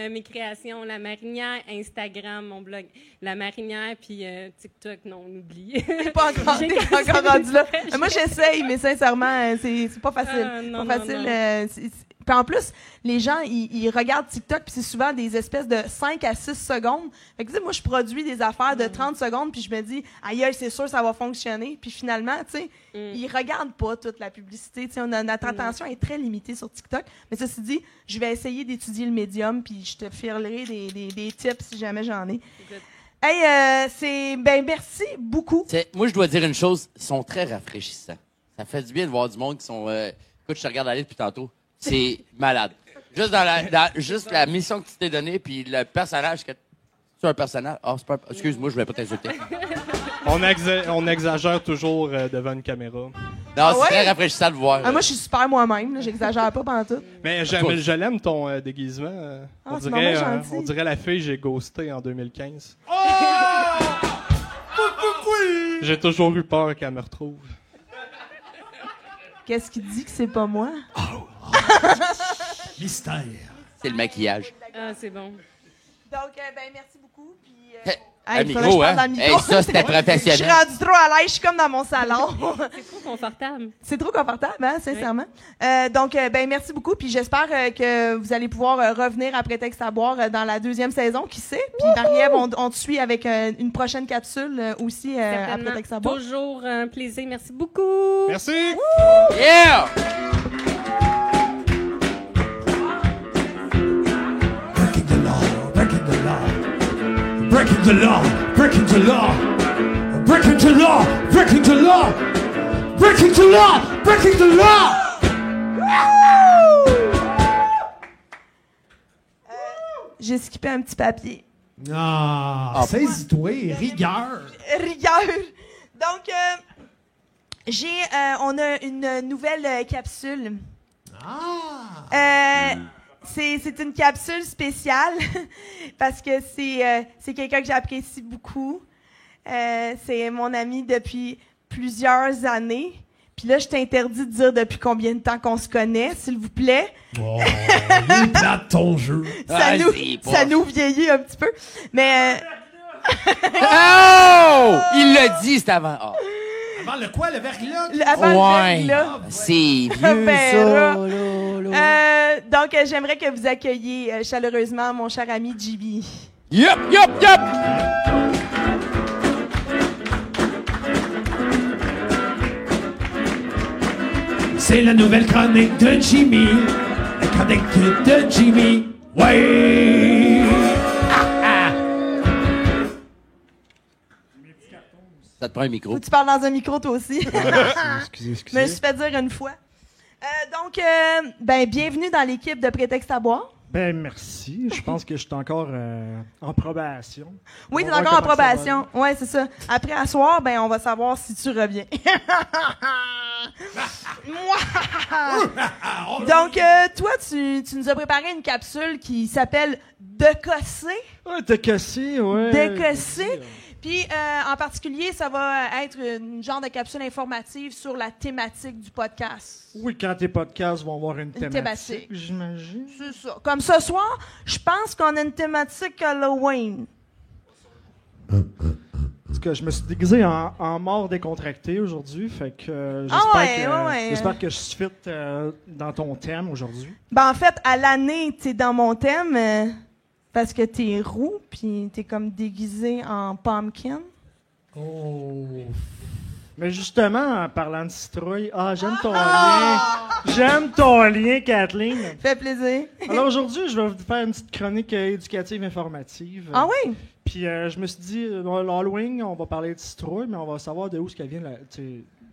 Mes créations, La Marinière, Instagram, mon blog, La Marinière, puis TikTok, non, on oublie. T'es pas encore, J'ai t'es commencé pas encore rendu là. très jeune. Moi, j'essaye, mais sincèrement, c'est pas facile. Non, pas non, facile. non. Puis en plus, les gens, ils regardent TikTok, puis c'est souvent des espèces de 5 à 6 secondes. Fait que, tu sais, moi, je produis des affaires de 30 secondes, puis je me dis, aïe, c'est sûr, ça va fonctionner. Puis finalement, tu sais, ils regardent pas toute la publicité. Tu sais, notre attention est très limitée sur TikTok. Mais ceci dit, je vais essayer d'étudier le médium, puis je te filerai des tips si jamais j'en ai. Hey, merci beaucoup. Moi, je dois dire une chose. Ils sont très rafraîchissants. Ça fait du bien de voir du monde qui sont... écoute, je te regarde aller depuis tantôt. C'est malade. Juste juste la mission que tu t'es donnée, puis le personnage que... C'est un personnage? Ah, c'est pas... Excuse-moi, je voulais pas t'insulter. On exagère toujours devant une caméra. Non, c'est ouais? très rafraîchissant de voir. Moi, je suis super moi-même. Là, j'exagère pas pendant tout. Mais je l'aime, ton déguisement. Ah, c'est vraiment gentil. On dirait la fille que j'ai ghosté en 2015. J'ai toujours eu peur qu'elle me retrouve. Qu'est-ce qui dit que c'est pas moi? Mystère. C'est le maquillage. Ah, c'est bon. Donc, merci beaucoup. Puis, Un il faudrait que micro, je parle hein? dans le micro. Hey, ça, c'était Je suis professionnel. rendue trop à l'aise. Je suis comme dans mon salon. C'est trop confortable. C'est trop confortable, hein, sincèrement. Donc, merci beaucoup. Puis j'espère que vous allez pouvoir revenir à Prétexte à boire dans la 2e saison, qui sait. Puis Marie-Ève, on te suit avec une prochaine capsule aussi à Certainement. Prétexte à boire. Toujours un plaisir. Merci beaucoup. Merci! Yeah! Breaking the law, breaking the law, breaking the law, breaking the law, breaking the law, breaking the law, breaking the law. J'ai skippé un petit papier. Ah, saisis-toi, rigueur. Rigueur. Donc, on a une nouvelle capsule. C'est une capsule spéciale parce que c'est quelqu'un que j'apprécie beaucoup. C'est mon ami depuis plusieurs années. Puis là, je t'interdis de dire depuis combien de temps qu'on se connaît, s'il vous plaît. Oh, il est plate ton jeu. Ça nous vieillit un petit peu. Mais Oh! Il l'a dit, c'était avant. Oh. Avant le quoi, le verglas? avant le Ouais. verglas, C'est vieux, Ben, ça. là. là. donc, j'aimerais que vous accueilliez chaleureusement mon cher ami JB. Yup, yup, yup! C'est la nouvelle chronique de Jimmy. La chronique de Jimmy. Ouais! Ça te prend un micro. Faut que tu parles dans un micro, toi aussi. Excusez. Je me suis fait dire une fois. Bienvenue dans l'équipe de Prétexte à boire. Ben merci. Je pense que je suis encore en probation. Oui, On tu es va encore en voir comment ça probation. Oui, c'est ça. Après à soir, on va savoir si tu reviens. Donc, toi, tu nous as préparé une capsule qui s'appelle Décossé. va. T'es cassé, ouais. Décossé. Puis, en particulier, ça va être une genre de capsule informative sur la thématique du podcast. Oui, quand tes podcasts vont avoir une thématique. thématique, j'imagine. C'est ça. Comme ce soir, je pense qu'on a une thématique Halloween. En tout cas, je me suis déguisé en mort décontracté aujourd'hui, fait que j'espère que je suis fit dans ton thème aujourd'hui. En fait, à l'année, t'es dans mon thème parce que t'es roux, puis t'es comme déguisé en pumpkin. Oh. Mais justement, en parlant de citrouille, j'aime ton lien. J'aime ton lien, Kathleen. Fait plaisir. Alors aujourd'hui, je vais vous faire une petite chronique éducative informative. Ah oui? Puis je me suis dit, l'Halloween, on va parler de citrouille, mais on va savoir de où ça vient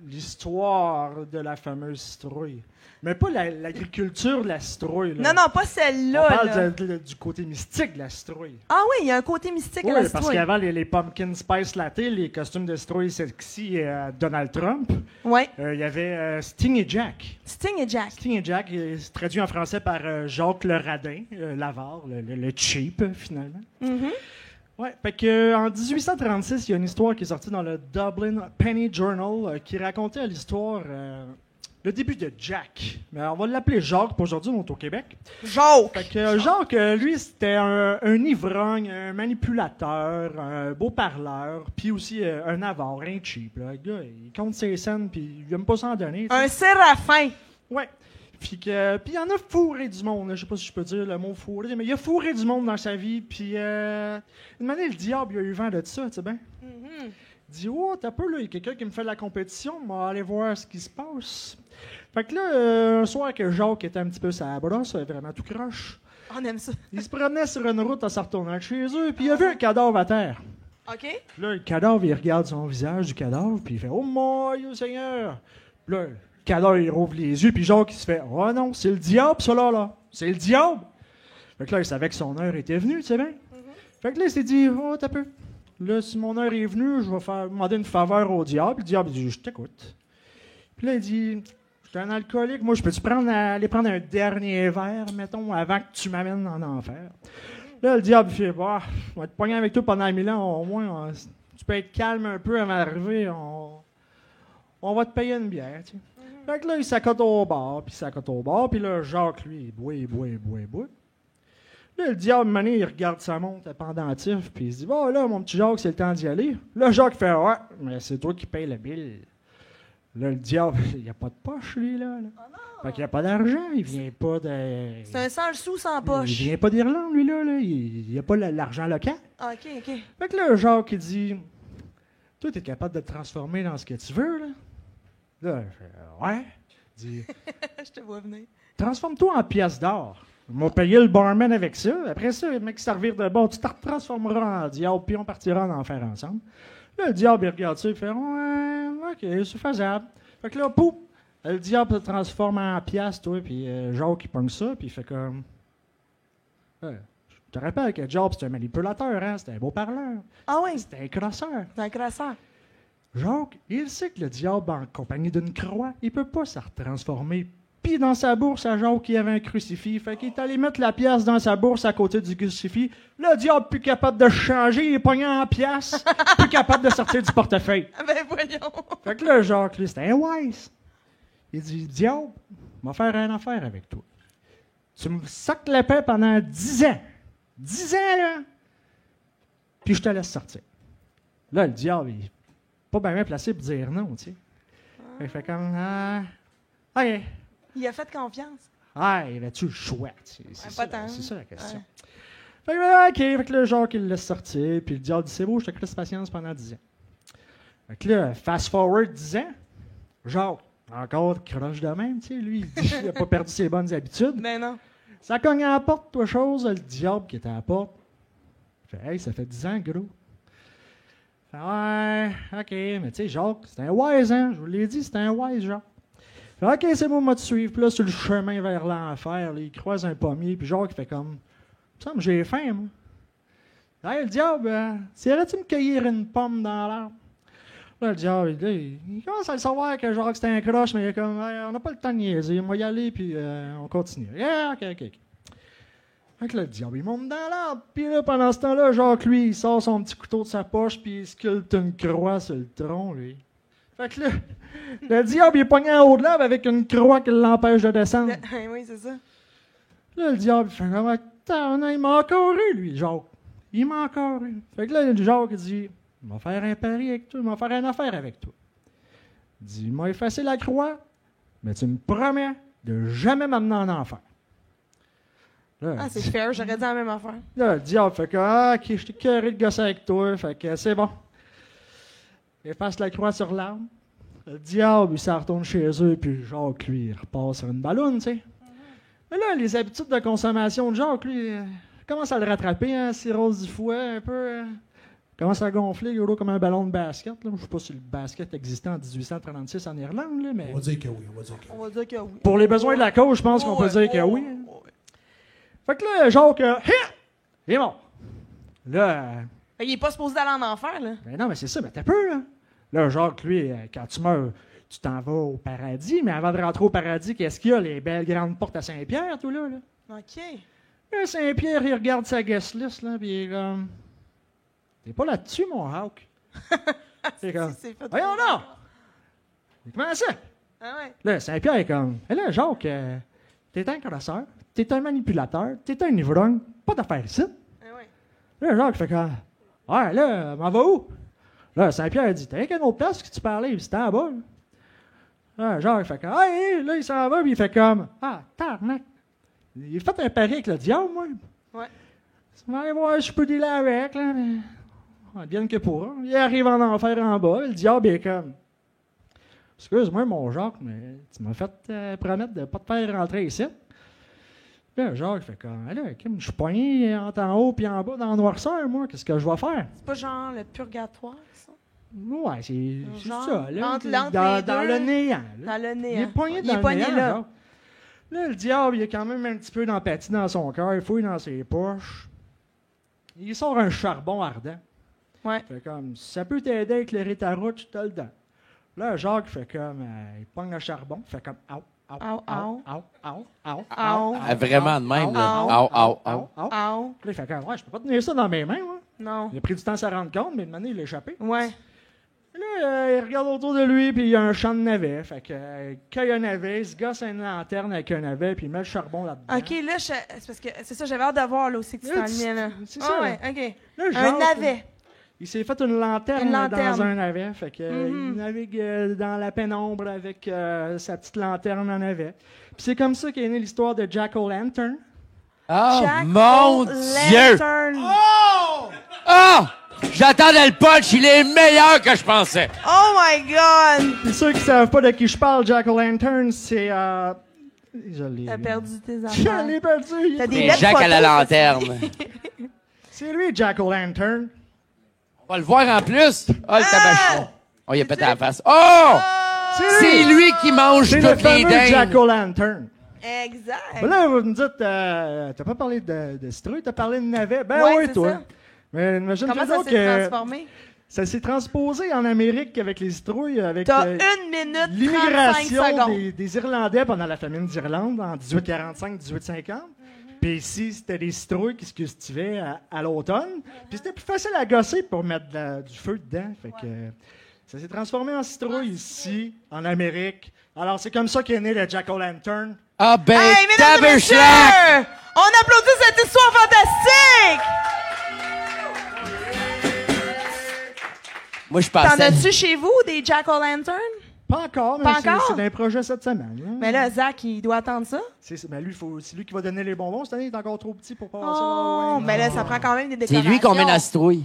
l'histoire de la fameuse citrouille. Mais pas l'agriculture de la citrouille. Là. Non, pas celle-là. On parle là. du côté mystique de la citrouille. Ah oui, il y a un côté mystique à la Oui, parce citrouille. qu'avant les pumpkin spice latte, les costumes de citrouille sexy Donald Trump, Oui. il y avait Sting et Jack. Sting et Jack. Sting et Jack, c'est traduit en français par Jacques le Radin, l'avare, le cheap, finalement. Mhm. Ouais, fait que en 1836, il y a une histoire qui est sortie dans le Dublin Penny Journal qui racontait l'histoire, le début de Jack. Mais on va l'appeler Jacques, pour aujourd'hui, on est au Québec. Jacques. Fait que Jacques, lui, c'était un ivrogne, un manipulateur, un beau parleur, puis aussi un avare, un cheap. Là. Le gars, il compte ses scènes, puis il aime pas s'en donner. Un séraphin. Ouais. Puis il en a fourré du monde. Là. Je sais pas si je peux dire le mot fourré, mais il a fourré du monde dans sa vie. Puis une manière, le diable, il a eu vent de ça, tu sais bien. Mhm. Il dit, t'as peu, là, il y a quelqu'un qui me fait de la compétition, on va aller voir ce qui se passe. Fait que là, un soir que Jacques était un petit peu sa brosse, vraiment tout croche, On aime ça. il se promenait sur une route en se retournant de chez eux, puis il a vu un cadavre à terre. OK? Puis là, le cadavre, il regarde son visage du cadavre, puis il fait, oh mon Dieu Seigneur! Puis là, le cadavre, il rouvre les yeux, puis Jacques, il se fait, oh non, c'est le diable, ça là. C'est le diable! Fait que là, il savait que son heure était venue, tu sais bien. Fait que là, il s'est dit, t'as peu. Là, si mon heure est venue, je vais demander une faveur au diable. Le diable dit, je t'écoute. Puis là, il dit, je suis un alcoolique, moi, je peux-tu aller prendre un dernier verre, mettons, avant que tu m'amènes en enfer? Là, le diable fait, on va te pogner avec toi pendant 1000 ans, au moins, tu peux être calme un peu avant d'arriver, on va te payer une bière, tu sais. Fait que là, il s'accote au bar, puis là, Jacques, lui, il boit. Là, le diable, mané, il regarde sa montre à pendentif, puis il se dit, là, mon petit Jacques, c'est le temps d'y aller. Là, Jacques fait, ouais, mais c'est toi qui payes le bill. Là, le diable, il n'y a pas de poche, lui, là. Fait qu'il n'y a pas d'argent, il vient pas de... C'est un 100 sous sans poche. Il vient pas d'Irlande, lui, là. Il n'y a pas l'argent local. OK. Fait que là, Jacques, il dit, toi, t'es capable de te transformer dans ce que tu veux, là? Là, il fait, ouais. Il dit, Je te vois venir. transforme-toi en pièce d'or. On va payer le barman avec ça. Après ça, le mec servir de bon, tu te transformeras en diable, puis on partira en enfer ensemble. Là, le diable, il regarde ça, il fait, ouais, OK, c'est faisable. Fait que là, pouf, le diable se transforme en pièce, toi, puis Jacques, il pogne ça, puis il fait comme... Je te rappelle que Job, c'est un manipulateur, hein? C'était un beau parleur. Ah oui, C'était un crosseur. c'est un crasseur. Jacques, il sait que le diable, en compagnie d'une croix, il peut pas se retransformer. Puis dans sa bourse, à Jacques, il y avait un crucifix. Fait qu'il est allé mettre la pièce dans sa bourse à côté du crucifix. Le diable, plus capable de changer, il est pogné en pièce, plus capable de sortir du portefeuille. Ben voyons. Fait que là, Jacques, lui, c'était un wise. Il dit, diable, on va faire une affaire avec toi. Tu me sacres la paix pendant 10 ans. 10 ans, là. Puis je te laisse sortir. Là, le diable, il n'est pas bien placé pour dire non, tu sais. Il fait comme, OK. Il a fait confiance. Il avait-tu le choix? C'est ça la question. Ouais. Fait que, OK, fait que là, Jacques, il le laisse sortir, puis le diable dit, c'est beau, je te laisse patience pendant 10 ans. Fait que là, fast forward 10 ans, Jacques, Encore croche de même, tu sais, lui, il dit qu'il a pas perdu ses bonnes habitudes. Ben non. Ça cogne à la porte, toi, chose, le diable qui était à la porte. Il fait, hey, ça fait 10 ans, gros. Fait, ouais, OK, mais tu sais, Jacques, c'est un wise, hein? Je vous l'ai dit, c'est un wise, Jacques. Fait, OK, c'est bon, moi, te suivre. Puis là, sur le chemin vers l'enfer, là, il croise un pommier, puis Jacques, il fait comme, il me semble que j'ai faim, moi. Hey, le diable, tu me cueillir une pomme dans l'arbre? Là, le diable, là, il commence à le savoir que Jacques, c'était un croche, mais il est comme, hey, on n'a pas le temps de niaiser, on va y aller, puis on continue. Yeah, OK. Fait que là, le diable, il monte dans l'arbre. Puis là, pendant ce temps-là, Jacques, lui, il sort son petit couteau de sa poche, puis il sculpte une croix sur le tronc, lui. Fait que là, le diable, il est pogné en haut de l'arbre avec une croix qui l'empêche de descendre. Oui, c'est ça. Là, le diable, il fait comme, attends, il m'a encore eu, lui, Jacques. Il m'a encore eu. Fait que là, Jacques, il dit, il va faire un pari avec toi, il va faire une affaire avec toi. Il dit, il m'a effacé la croix, mais tu me promets de jamais m'amener en enfer. Là, C'est fair, j'aurais dit la même affaire. là, le diable fait que, OK, je t'ai carré de gosser avec toi, fait que c'est bon. Il efface la croix sur l'arbre. Le diable, il s'en retourne chez eux, puis Jacques, lui, il repart sur une balloune, tu sais. Mais là, les habitudes de consommation de Jacques, lui, commence à le rattraper, hein, cirrhose du foie, un peu. Commence à gonfler, gros, comme un ballon de basket. Là. Je ne sais pas si le basket existait en 1836 en Irlande, là, mais. On va dire que oui. On va dire que oui. Pour les besoins de la cause, je pense qu'on peut dire que oui. Fait que là, Jacques, il est mort. Là. Il est pas supposé aller en enfer, là. Ben non, mais c'est ça, mais t'as peu, là. Là, Jacques, lui, quand tu meurs, tu t'en vas au paradis, mais avant de rentrer au paradis, qu'est-ce qu'il y a? Les belles grandes portes à Saint-Pierre, tout là. OK. Là, Saint-Pierre, il regarde sa guest list, là, puis il est comme. T'es pas là-dessus, mon Hawk. C'est comme. C'est fait. Voyons non! Comment ça? Ah ouais. Là, Saint-Pierre est comme. Hé là, Jacques, t'es un crosseur, t'es un manipulateur, t'es un ivrogne, pas d'affaires ici. Ah ouais. Là, Jacques fait comme. Ouais, là, m'en va où? Là, Saint-Pierre dit, t'as qu'une autre place que tu parlais, puis c'était en bas. Là, Jacques fait comme. Hey, là, il s'en va, puis il fait comme. Ah, tarnac. Il a fait un pari avec le diable, moi. Ouais. On va aller voir si je peux dealer avec, là, mais. Bien que pour. Il arrive en enfer en bas, le diable est comme. Excuse-moi, mon Jacques, mais tu m'as fait promettre de ne pas te faire rentrer ici. Là, Jacques fait comme. Là, Kim, je suis pogné en haut puis en bas dans la noirceur, moi, qu'est-ce que je vais faire? C'est pas genre le purgatoire, ça? Ouais, c'est Genre, ça, là. entre les Dans deux, le néant. Là. Dans le nez. Il est pogné dans le néant, là. Jacques. Là, le diable, il a quand même un petit peu d'empathie dans son cœur, il fouille dans ses poches. Il sort un charbon ardent. Ouais. Fait comme, si ça peut t'aider à éclairer ta route, je te le donne. Là, Jacques fait comme, il pogne le charbon, fait comme, au, Vraiment de même, là. Au. Ah. Là, il fait comme, ouais, je peux pas tenir ça dans mes mains, moi. Non. Il a pris du temps à s'en rendre compte, mais de manière, il a échappé. Ouais. Là, il regarde autour de lui, puis il y a un champ de navets. Fait que, il cueille un navet, il se gosse une lanterne avec un navet, puis il met le charbon là-dedans. OK, là, c'est parce que c'est ça, j'avais hâte de voir, là, aussi, que tu Là, t'enlignais, là. c'est Ah ça. ouais, OK. Là, Un Jacques, navet. il s'est fait une lanterne, Une lanterne. dans un navet. Fait que, il navigue dans la pénombre avec sa petite lanterne en navet. Puis c'est comme ça qu'est née l'histoire de Jack O'Lantern. Oh, Jack mon Dieu! O'Lantern. Oh! J'attendais le punch, il est meilleur que je pensais. Oh my God! Puis ceux qui savent pas de qui je parle, Jack O'Lantern, c'est... je l'ai... T'as perdu tes Je affaires. l'ai perdu. T'as des C'est belles Jacques à la photos, lanterne. C'est lui, Jack O'Lantern. On va le voir en plus. Oh, le tabachon. Oh, il a pété la face. Oh! C'est lui qui mange C'est le toutes les fameux Jack dindes. O'Lantern. Exact. Ben là, vous me dites, t'as pas parlé de citrouille, t'as parlé de navet. Ben Ouais, oui, c'est toi. ça. Mais imagine Comment ça donc s'est que transformé? ça s'est transposé en Amérique avec les citrouilles, avec T'as 1 minute 35 l'immigration secondes. des Irlandais pendant la famine d'Irlande en 1845-1850. Puis ici, c'était des citrouilles qui se cultivaient à l'automne. Puis c'était plus facile à gosser pour mettre du feu dedans. Fait que ça s'est transformé en citrouille ici, en Amérique. Alors c'est comme ça qu'est né le Jack O'Lantern. Ah ben, Hey, mesdames et messieurs, tabarnak! on applaudit cette histoire fantastique! Moi, je T'en pensais... as-tu chez vous, des Jack O'Lantern? Pas encore, mais Pas encore? c'est un projet cette semaine. Hein. Mais là, Zach, il doit attendre ça. Ben lui, c'est lui qui va donner les bonbons. Cette année, il est encore trop petit pour passer. Oh, mais là, ça prend quand même des C'est décorations. lui qu'on met dans la citrouille.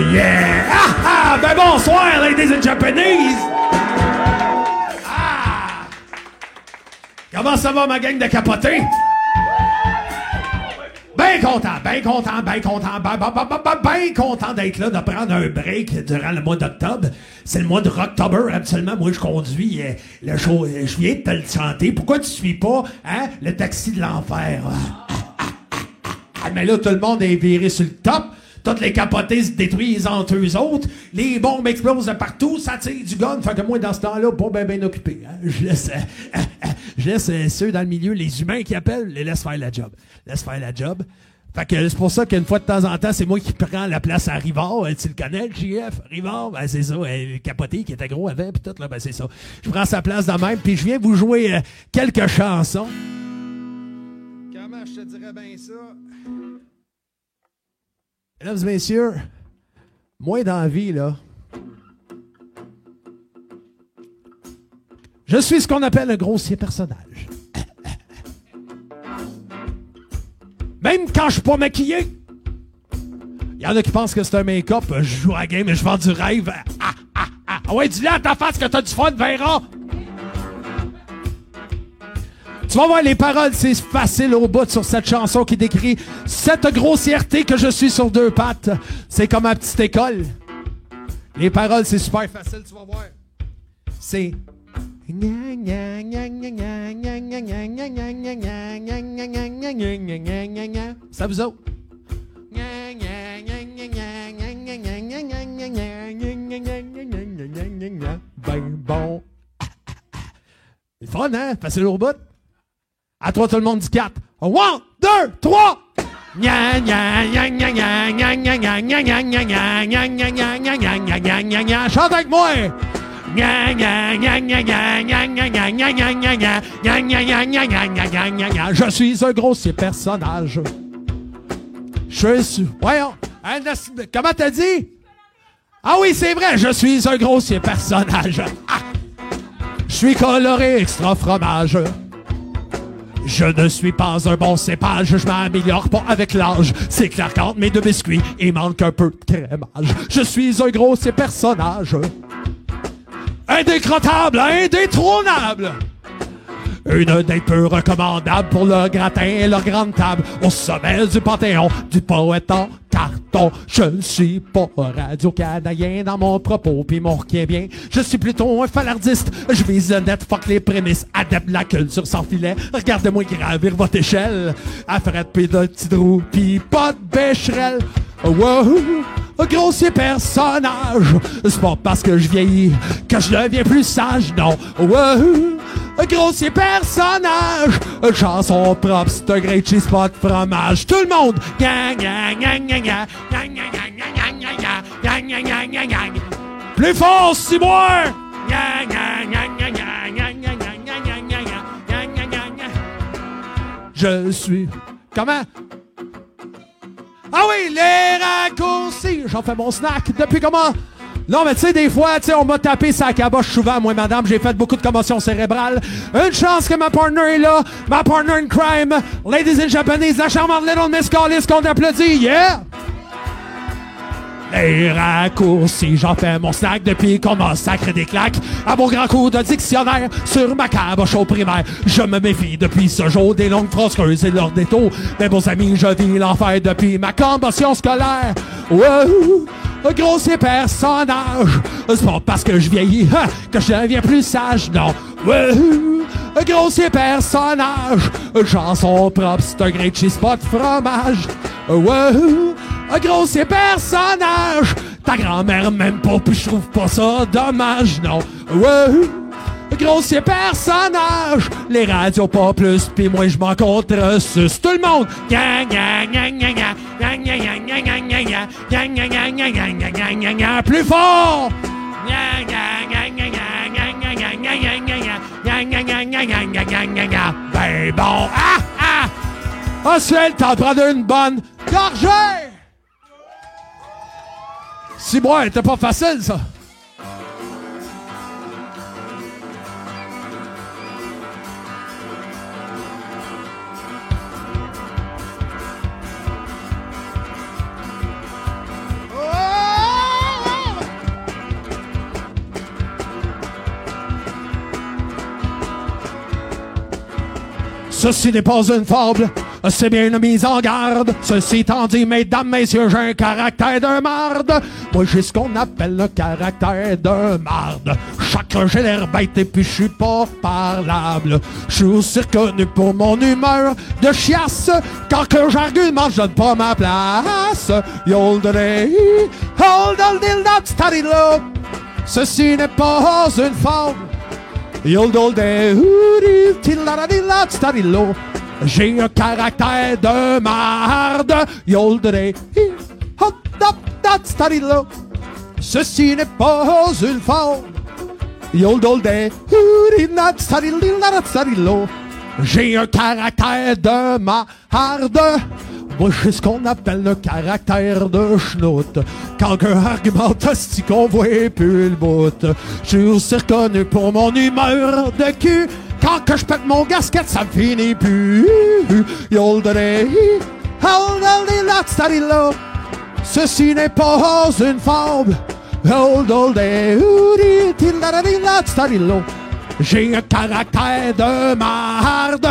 yeah! Ah, ah! Ben bonsoir, ladies and Japanese! Ah! Comment ça va, ma gang de capotés? Ben content d'être là, de prendre un break durant le mois d'octobre. C'est le mois de Rocktober, absolument. Moi, je conduis le show. Je viens de te le chanter. Pourquoi tu suis pas, hein, le taxi de l'enfer? Mais là, tout le monde est viré sur le top. Toutes les capotés se détruisent entre eux autres. Les bombes explosent de partout. Ça tire du gun. Fait que moi, dans ce temps-là, pas bien occupé. Hein? Je laisse ceux dans le milieu, les humains qui appellent, les laisse faire la job. Laisse faire la job. Fait que c'est pour ça qu'une fois de temps en temps, c'est moi qui prends la place à Rivard. Tu le connais, le JF? Rivard? Ben, c'est ça. Le capoté qui était gros avant, pis tout, là, ben, c'est ça. Je prends sa place de même, puis je viens vous jouer quelques chansons. Comment je te dirais bien ça? Mesdames et messieurs, moi dans la vie, là, je suis ce qu'on appelle un grossier personnage. Même quand je suis pas maquillé. Il y en a qui pensent que c'est un make-up, je joue à la game et je vends du rêve. Ah ouais, dis-le à ta face que t'as du fun, Vera! Tu vas voir les paroles, c'est facile au bout sur cette chanson qui décrit cette grossièreté que je suis sur deux pattes. C'est comme ma petite école. Les paroles, c'est super facile, tu vas voir. C'est... Ça vous autres? Ben bon. C'est fun, hein? Facile au bout. À toi, tout le monde dit 4. 1, 2, 3! Chante avec moi! Je suis un grossier personnage. Je suis... Voyons. Comment t'as dit? Ah oui, c'est vrai, je suis un grossier personnage. Ah. Je suis coloré extra fromage. Je ne suis pas un bon cépage, je m'améliore pas avec l'âge. C'est clair qu'entre mes deux biscuits, il manque un peu de crémage. Je suis un grossier personnage. Indécrottable, indétrônable. Une date peu recommandable pour le gratin et leur grande table. Au sommet du panthéon, du poète en carton. Je ne suis pas radio-canadien dans mon propos pis mon requin bien. Je suis plutôt un falardiste. Je vise le net, fuck les prémices. Adepte de la culture sans filet. Regardez-moi gravir votre échelle. Affaire pis de petits trous pis pas de bécherelle. Wow, un grossier personnage. C'est pas parce que je vieillis que je deviens plus sage, non. Wow, un grossier personnage. Une chanson propre, c'est un great cheese pot fromage. Tout le monde. Plus fort, si moi. Je suis. Comment? Ah oui, les raccourcis! J'en fais mon snack depuis comment? Non, mais tu sais, des fois, tu sais, on m'a tapé sa caboche souvent, moi, madame. J'ai fait beaucoup de commotion cérébrale. Une chance que ma partner est là. Ma partner in crime. Ladies and Japanese, la charmante Little Miss Callis qu'on applaudit. Yeah! Les raccourcis, j'en fais mon snack depuis qu'on m'a sacré des claques. À mon grand coup de dictionnaire sur ma caboche au primaire. Je me méfie depuis ce jour des longues phrases creuses et leurs détours. Mais bons amis, je vis l'enfer depuis ma commotion scolaire. Wow, un grossier personnage. C'est pas parce que je vieillis que je deviens plus sage, non. Wow, un grossier personnage. Une chanson propre, c'est un great cheese pot fromage. Wow, un grossier personnage. Ta grand-mère m'aime pas, puis je trouve pas ça dommage, non. Wow, un grossier personnage. Les radios pas plus, puis moi je m'en contresuce. Tout le monde. Plus fort. Ben bon. Ah, c'est le temps de prendre une bonne gorgée! Si moi, c'était pas facile, ça. Oh! Ceci n'est pas une fable, c'est bien une mise en garde. Ceci étant dit, mesdames, messieurs, j'ai un caractère de marde. Moi, j'ai ce qu'on appelle le caractère de marde. Chaque j'ai l'air bête et puis je suis pas parlable. Je suis aussi reconnu pour mon humeur de chiasse. Quand que j'argumente, je donne pas ma place. Ceci n'est pas une fable. J'ai un caractère de marde. Ceci n'est pas une fable. J'ai un caractère de marde. Moi, j'ai ce qu'on appelle le caractère de schnout. Quand un argument hostie qu'on voit plus le bout. Je suis aussi reconnu pour mon humeur de cul. Quand que je pète mon gasket, ça me finit plus. Ceci n'est pas une fable. J'ai un caractère de marde.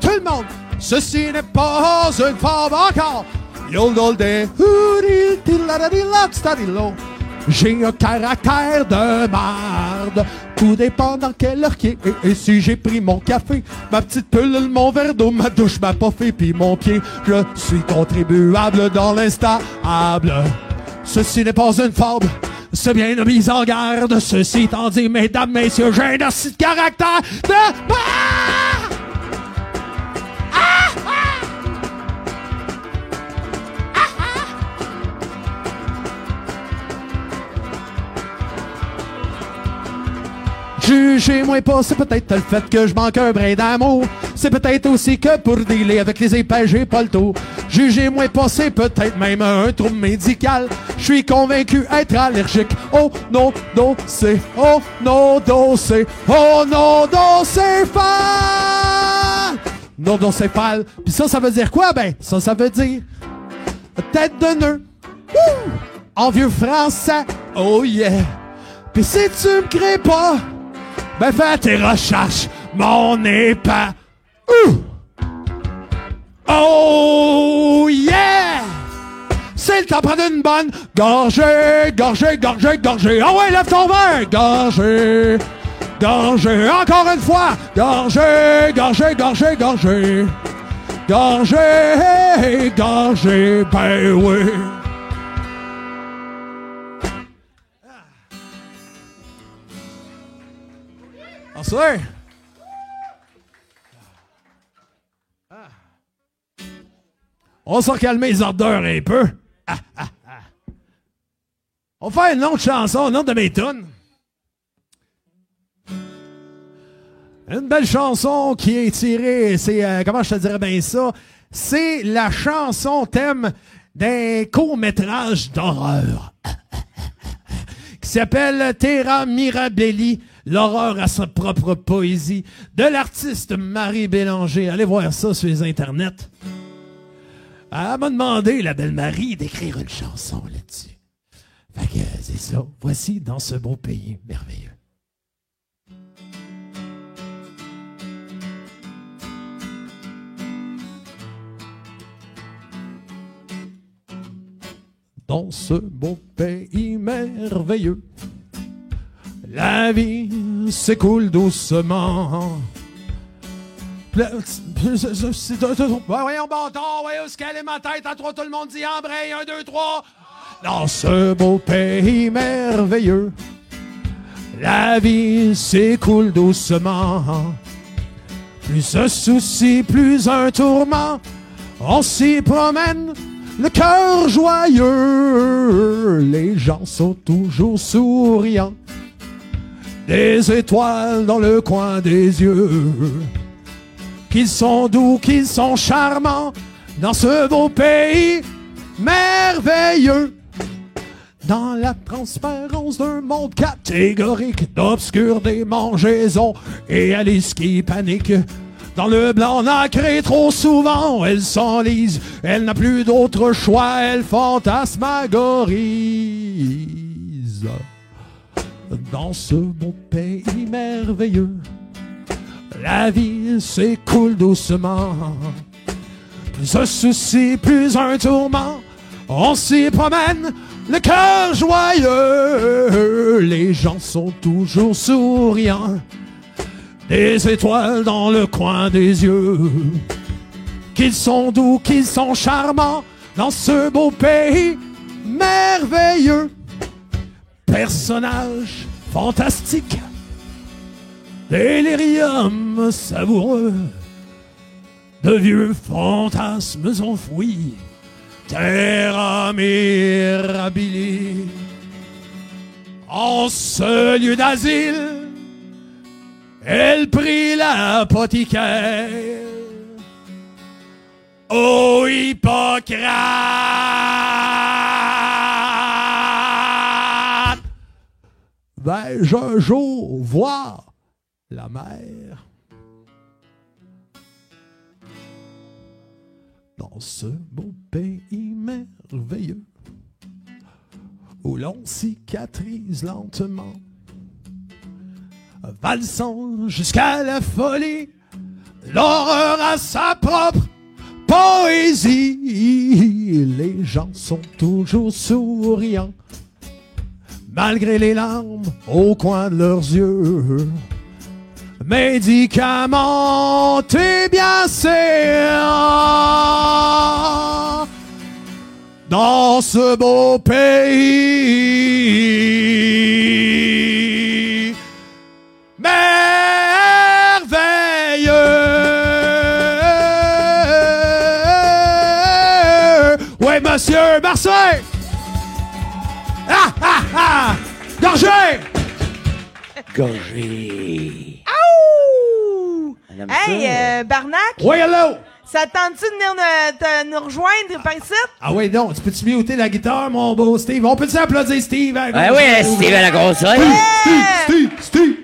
Tout le monde, ceci n'est pas une fable encore. J'ai un caractère de marde. Tout dépend dans quelle heure qui est. Et si j'ai pris mon café, ma petite pilule, mon verre d'eau, ma douche, ma puffée, puis mon pied, je suis contribuable dans l'instable. Ceci n'est pas une fable. C'est bien une mise en garde. Ceci étant dit, mesdames, messieurs, j'ai un assez de caractère de marde. Jugez-moi pas, c'est peut-être le fait que je manque un brin d'amour. C'est peut-être aussi que pour dealer avec les épais, j'ai pas le tour. Jugez-moi pas, c'est peut-être même un trouble médical. Je suis convaincu être allergique au non-dosé, au non-dosé, au non-docéphale. Non-docéphale. Pis ça veut dire quoi? Ben, ça veut dire tête de nœud. Ouh! En vieux français. Oh yeah. Pis si tu me crées pas, ben fais tes recherches, mon épais. Oh yeah! C'est le temps de prendre une bonne gorgée, gorgée, gorgée, gorgée. Ah ouais, lève ton verre! Gorgée, gorgée, encore une fois! Gorgée, gorgée, gorgée, gorgée. Gorgée, gorgée, ben oui. Bonsoir. On va se calmer les ardeurs un peu. On va faire une autre chanson, une autre de mes tunes. Une belle chanson qui est tirée, c'est, comment je te dirais bien ça, c'est la chanson thème d'un court-métrage d'horreur qui s'appelle Terra Mirabelli. L'horreur à sa propre poésie, de l'artiste Marie Bélanger. Allez voir ça sur les internets. Elle m'a demandé, la belle Marie, d'écrire une chanson là-dessus. Fait que c'est ça. Voici Dans ce beau pays merveilleux. Dans ce beau pays merveilleux, la vie s'écoule doucement. Voyons, bâtard, voyons ce qu'elle est ma tête. À trois, tout le monde dit embraye. 1, 2, 3. Dans ce beau pays merveilleux, la vie s'écoule doucement. Plus un souci, plus un tourment. On s'y promène, le cœur joyeux. Les gens sont toujours souriants. Des étoiles dans le coin des yeux. Qu'ils sont doux, qu'ils sont charmants dans ce beau pays merveilleux. Dans la transparence d'un monde catégorique, d'obscures démangeaisons et Alice qui panique. Dans le blanc nacré trop souvent, elle s'enlise, elle n'a plus d'autre choix, elle fantasmagorise. Dans ce beau pays merveilleux, La vie s'écoule doucement. Plus un souci, plus un tourment. On s'y promène, le cœur joyeux. Les gens sont toujours souriants. Des étoiles dans le coin des yeux. Qu'ils sont doux, qu'ils sont charmants dans ce beau pays merveilleux. Personnages fantastiques, délirium savoureux, de vieux fantasmes enfouis, terra mirabili. En ce lieu d'asile, elle prit l'apothicaire. Ô Hippocrate! Vais-je un jour voir la mer? Dans ce beau pays merveilleux, où l'on cicatrise lentement, valsant jusqu'à la folie, l'horreur a sa propre poésie. Les gens sont toujours souriants, malgré les larmes au coin de leurs yeux. Médicamentés bien sûr, dans ce beau pays merveilleux. Ouais, monsieur Marseille! Ah, ah, ah! Gorgé! Gorgé. Ouh! Elle aime Hey, Barnac, Oui, hello! ça te tente-tu de venir nous rejoindre par ici? Ah oui, non, tu peux-tu muter la guitare, mon beau Steve? On peut-tu applaudir Steve? Hein, Ah oui, Steve à la grosse oreille. Steve!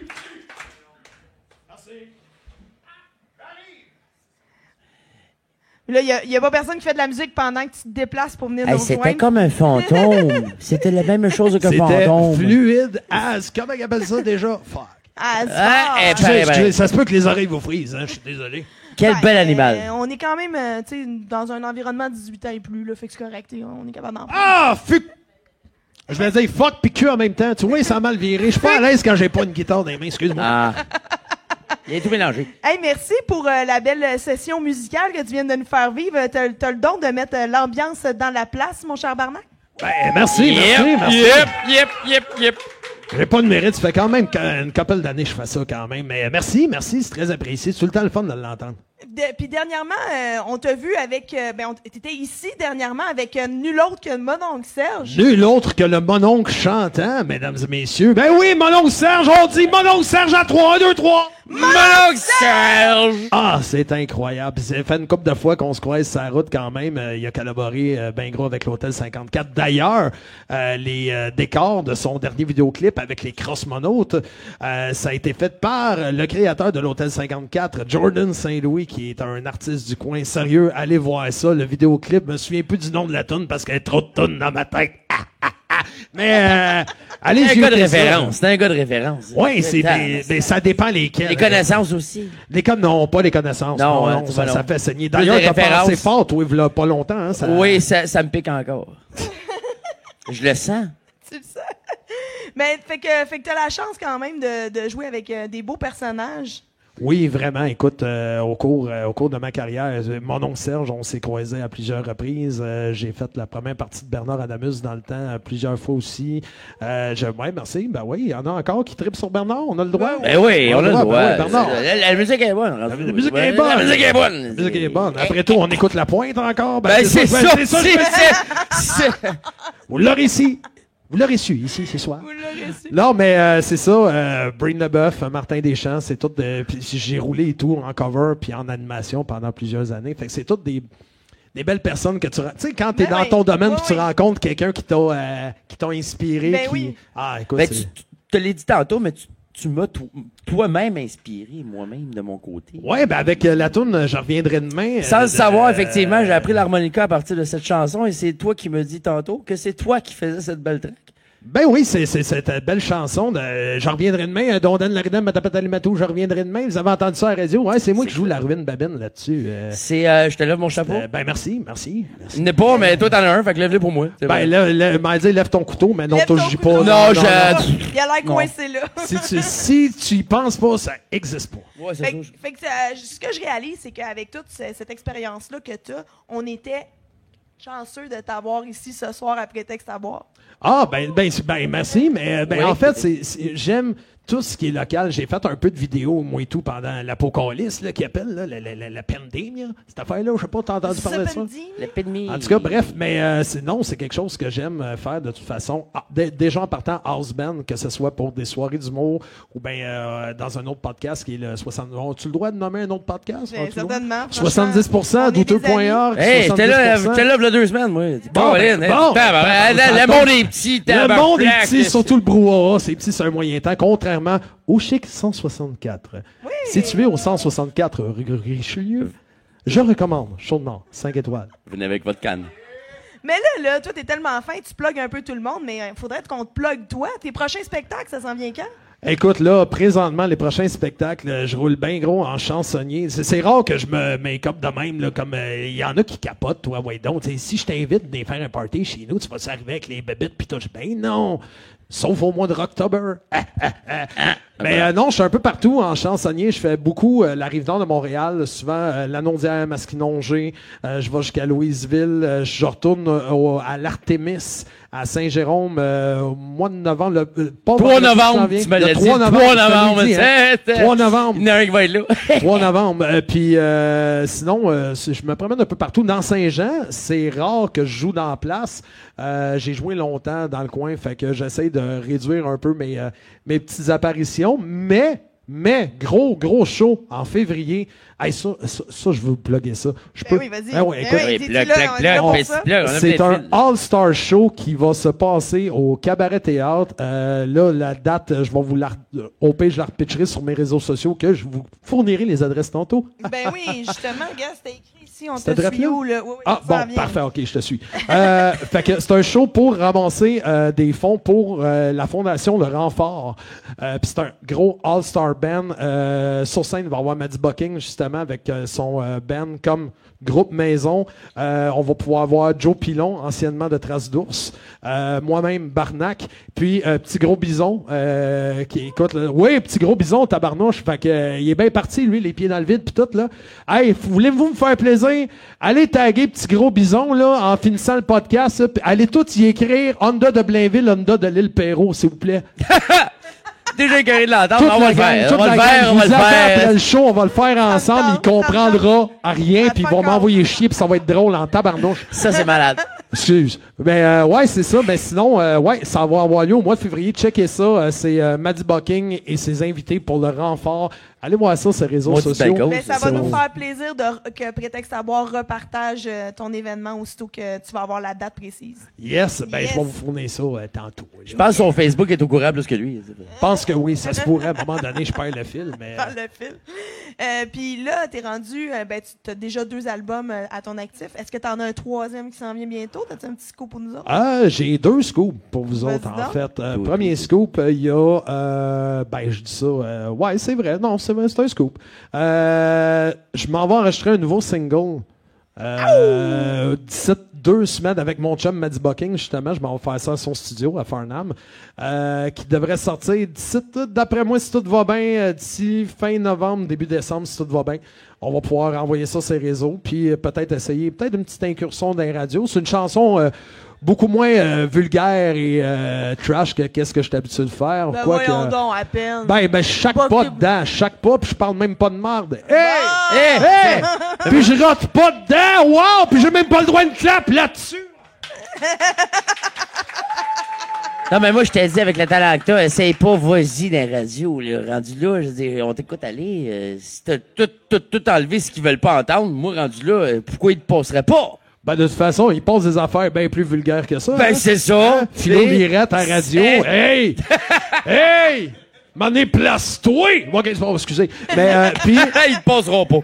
Là, il n'y a pas personne qui fait de la musique pendant que tu te déplaces pour venir nous C'était rejoindre. comme un fantôme. C'était la même chose que C'était fantôme. fluide as... Comment ils appellent ça déjà? Fuck. Ah, c'est Ah, fort. eh, Excusez, pareil. ça se peut que les oreilles vous frisent, hein, je suis désolé. Quel Ben, bel animal. on est quand même tu sais, dans un environnement de 18 ans et plus, là, fait que c'est correct, et on est capable d'en parler. Ah, fuck! Je vais dire fuck pis cul en même temps. Tu vois, ça a mal viré. Je suis pas à l'aise quand j'ai pas une guitare dans les mains, excuse-moi. Ah. Il est tout mélangé. Hey, merci pour la belle session musicale que tu viens de nous faire vivre. T'as le don de mettre l'ambiance dans la place, mon cher Barnac? Ben, merci. Yep. J'ai pas de mérite, ça fait quand même une couple d'années que je fais ça quand même. Mais merci, c'est très apprécié. C'est tout le temps le fun de l'entendre. Puis dernièrement, on t'a vu avec... t'étais ici dernièrement avec nul autre que mon oncle Serge. Nul autre que le mononcle chantant, mesdames et messieurs. Ben oui, mononcle Serge, on dit mononcle Serge à 3, 1, 2, 3. Mononcle Serge! Ah, c'est incroyable. Ça fait une couple de fois qu'on se croise sur la route quand même. Il a collaboré ben gros avec l'Hôtel 54. D'ailleurs, les décors de son dernier vidéoclip avec les cross-monautes, ça a été fait par le créateur de l'Hôtel 54, Jordan Saint-Louis, qui est un artiste du coin. Sérieux, allez voir ça. Le vidéoclip, je me souviens plus du nom de la toune parce qu'il y a trop de tounes dans ma tête. Mais allez C'est un gars de jeter ça. référence. C'est un gars de référence. Oui, ça dépend lesquels. Les connaissances aussi. Non, pas les connaissances. Non, Non, c'est ça, pas ça long. fait saigner. Plus D'ailleurs, de t'as références. pensé fort, toi, il y a pas longtemps. Hein, ça... Oui, ça me pique encore. Je le sens. Tu le sais. Mais fait que t'as la chance quand même de jouer avec des beaux personnages. Oui, vraiment. Écoute, au cours de ma carrière, mon oncle Serge, on s'est croisés à plusieurs reprises. J'ai fait la première partie de Bernard Adamus dans le temps plusieurs fois aussi. Ouais, merci. Ben oui, il y en a encore qui trippent sur Bernard. On a le droit. Ben oui, on a le droit. Ben oui, Bernard. La musique est bonne. La musique est bonne. La musique est bonne. La musique est bonne. Après tout, on écoute la pointe encore. Ben c'est ça. C'est Vous l'aurez ici. Vous l'aurez su ici ce soir. Vous l'aurez su. Non, mais c'est ça. Breen Leboeuf, Martin Deschamps, c'est tout. Puis j'ai roulé et tout en cover puis en animation pendant plusieurs années. Fait que c'est toutes des belles personnes que tu sais quand t'es Ben dans oui. ton domaine Oui, puis tu oui. rencontres quelqu'un qui t'a inspiré. Ben qui... oui. Ah, écoute. Ben, c'est- tu te l'ai dit tantôt, mais tu m'as toi-même inspiré, moi-même, de mon côté. Ouais, ben avec la toune, je reviendrai demain. Sans le savoir, effectivement, j'ai appris l'harmonica à partir de cette chanson et c'est toi qui me dis tantôt que c'est toi qui faisais cette belle track. Ben oui, c'est cette belle chanson de Je reviendrai demain, Dondan la Ridem, Matapatalimatou, Je reviendrai demain. Vous avez entendu ça à la radio? Ouais, c'est moi qui joue la ruine babine là-dessus. Je te lève mon chapeau. Ben merci. Il n'est pas, mais toi, t'en as un, fait que lève-le pour moi. Ben là, m'a dit lève ton couteau, mais non, Lève toi, ton je dis couteau. pas. Non, Il a l'air coincé là. Si tu y penses pas, ça existe pas. Ouais, c'est Fait, ça. fait que ce que je réalise, c'est qu'avec toute cette expérience-là que tu as, on était chanceux de t'avoir ici ce soir à Prétexte à boire. Ah, ben merci, mais Oui. en fait, j'aime tout ce qui est local. J'ai fait un peu de vidéos, moi et tout, pendant l'apocalypse, là, qui appelle, là, la pandémie, là. Cette affaire-là, je sais pas, t'as entendu parler de ça? L'épidémie. En tout cas, bref, mais c'est quelque chose que j'aime faire de toute façon. Déjà en partant house band, que ce soit pour des soirées d'humour ou bien dans un autre podcast qui est le 60. As-tu le droit de nommer un autre podcast? Ben, As-tu le droit? certainement. 70%, douteux.org. Hey, j'étais là, 2 semaines, moi. Le monde est petit, Le monde est tabarnak. petit, surtout le brouhaha. C'est petit, c'est un moyen temps. Contrairement au Chic 164, situé au 164 rue Richelieu, je recommande chaudement 5 étoiles. Venez avec votre canne. Mais là, toi, t'es tellement fin, tu plugues un peu tout le monde, mais il faudrait qu'on te plug toi. Tes prochains spectacles, ça s'en vient quand? Écoute, là, présentement, les prochains spectacles, je roule bien gros en chansonnier. C'est rare que je me make-up de même, là, comme il y en a qui capotent, toi, ouais, donc. Si je t'invite à faire un party chez nous, tu vas s'arriver avec les bébites pis tout. Ben non! Sauf au mois de octobre. Mais non, je suis un peu partout en chansonnier. Je fais beaucoup la Rive-Nord de Montréal, souvent Lanaudière, Masquinongé. Je vais jusqu'à Louisville. Je retourne à l'Artémis, à Saint-Jérôme, au mois de novembre. 3 novembre, tu me l'as dit. 3 novembre, 3 novembre. Il y en a un qui va être là. 3 novembre. Puis sinon, je me promène un peu partout. Dans Saint-Jean, c'est rare que je joue dans la place. J'ai joué longtemps dans le coin, fait que j'essaie de réduire un peu mes petites apparitions. Mais gros show en février. Hey, ça, je veux vous plugger ça. Je peux. Oui, vas-y. Ah ouais, écoute, Oui, dis-le, on est là pour ça. c'est un all-star show qui va se passer au Cabaret Théâtre. Là, la date, je vais vous au pire, je la repitcherai sur mes réseaux sociaux que je vous fournirai les adresses tantôt. Ben oui, justement, gars, c'était écrit ici, on C'était te drôle, suit là? où, là? Oui, Ah, ça bon, s'en vient. parfait, ok, je te suis. Fait que c'est un show pour ramasser des fonds pour la fondation Le Renfort. Puis c'est un gros all-star band. Sur scène, il va y avoir Maddie Bucking, justement, avec son band comme groupe maison. On va pouvoir avoir Joe Pilon, anciennement de Traces d'ours. Moi-même, Barnac. Puis Petit Gros Bison, qui écoute... Oui, Petit Gros Bison, tabarnouche. Fait que il est bien parti, lui, les pieds dans le vide, puis tout, là. Hey, voulez-vous me faire plaisir? Allez taguer Petit Gros Bison, là, en finissant le podcast. Là, allez tous y écrire Honda de Blainville, Honda de l'île Perrault, s'il vous plaît. Déjà écœuré de l'entendre, Toute on va la le gang, faire. toute On va la le gang, faire, je on va vous le appelle après faire. le show, on va le faire ensemble, il comprendra rien, puis il va Fuck off. m'envoyer chier, puis ça va être drôle en tabarnouche. Ça, c'est malade. Excuse. Ben ouais, c'est ça. Ben sinon, ouais, ça va avoir lieu au mois de février. Checkez ça. C'est Maddie Bucking et ses invités pour le renfort. Allez voir ça sur les réseaux Maudit sociaux. bacon. Ben, ça va C'est nous au- faire plaisir que Prétexte à boire repartage ton événement aussitôt que tu vas avoir la date précise. Yes, ben Yes. je vais vous fournir ça tantôt. Je pense que son Facebook est au courant plus que lui. Je pense que oui, ça se pourrait. À un moment donné, je perds le fil, mais... Par le fil. Puis là, t'es rendu, tu as déjà 2 albums à ton actif. Est-ce que t'en as un 3e qui s'en vient bientôt? T'as-tu un petit scoop pour nous autres? J'ai 2 scoops pour vous Vas-y autres, en donc. fait. Premier scoop, il y a... ben, je dis ça... ouais, c'est vrai. Non, c'est un scoop. Je m'en vais enregistrer un nouveau single. 2 semaines avec mon chum Maddie Bucking, justement. Je m'en vais faire ça à son studio, à Farnham. Qui devrait sortir d'ici, d'après moi, si tout va bien, d'ici fin novembre, début décembre, si tout va bien. On va pouvoir envoyer ça sur les réseaux, puis peut-être essayer une petite incursion dans les radios. C'est une chanson beaucoup moins vulgaire et trash que qu'est-ce que je suis habitué de faire. Ben Quoi voyons que, donc, à peine. ben, chaque Pas pas que- dedans, chaque pas, puis je parle même pas de merde. Hey! Ah! Hey! Puis je rate pas dedans, wow! Puis j'ai même pas le droit de clap là-dessus! Non, mais moi, je t'ai dit avec le talent que t'as, essaye pas, vas-y dans la radio, là. Rendu là, je veux dire, on t'écoute aller. Si t'as tout enlevé ce qu'ils veulent pas entendre, moi, rendu là, pourquoi ils te passeraient pas? Ben, de toute façon, il passe des affaires bien plus vulgaires que ça. Ben, hein? c'est ça. Philo Lirette à radio. C'est- Hey! Hey! M'en place-toi! Ok, c'est bon, excusez. Mais, puis, Ils ne passeront pas.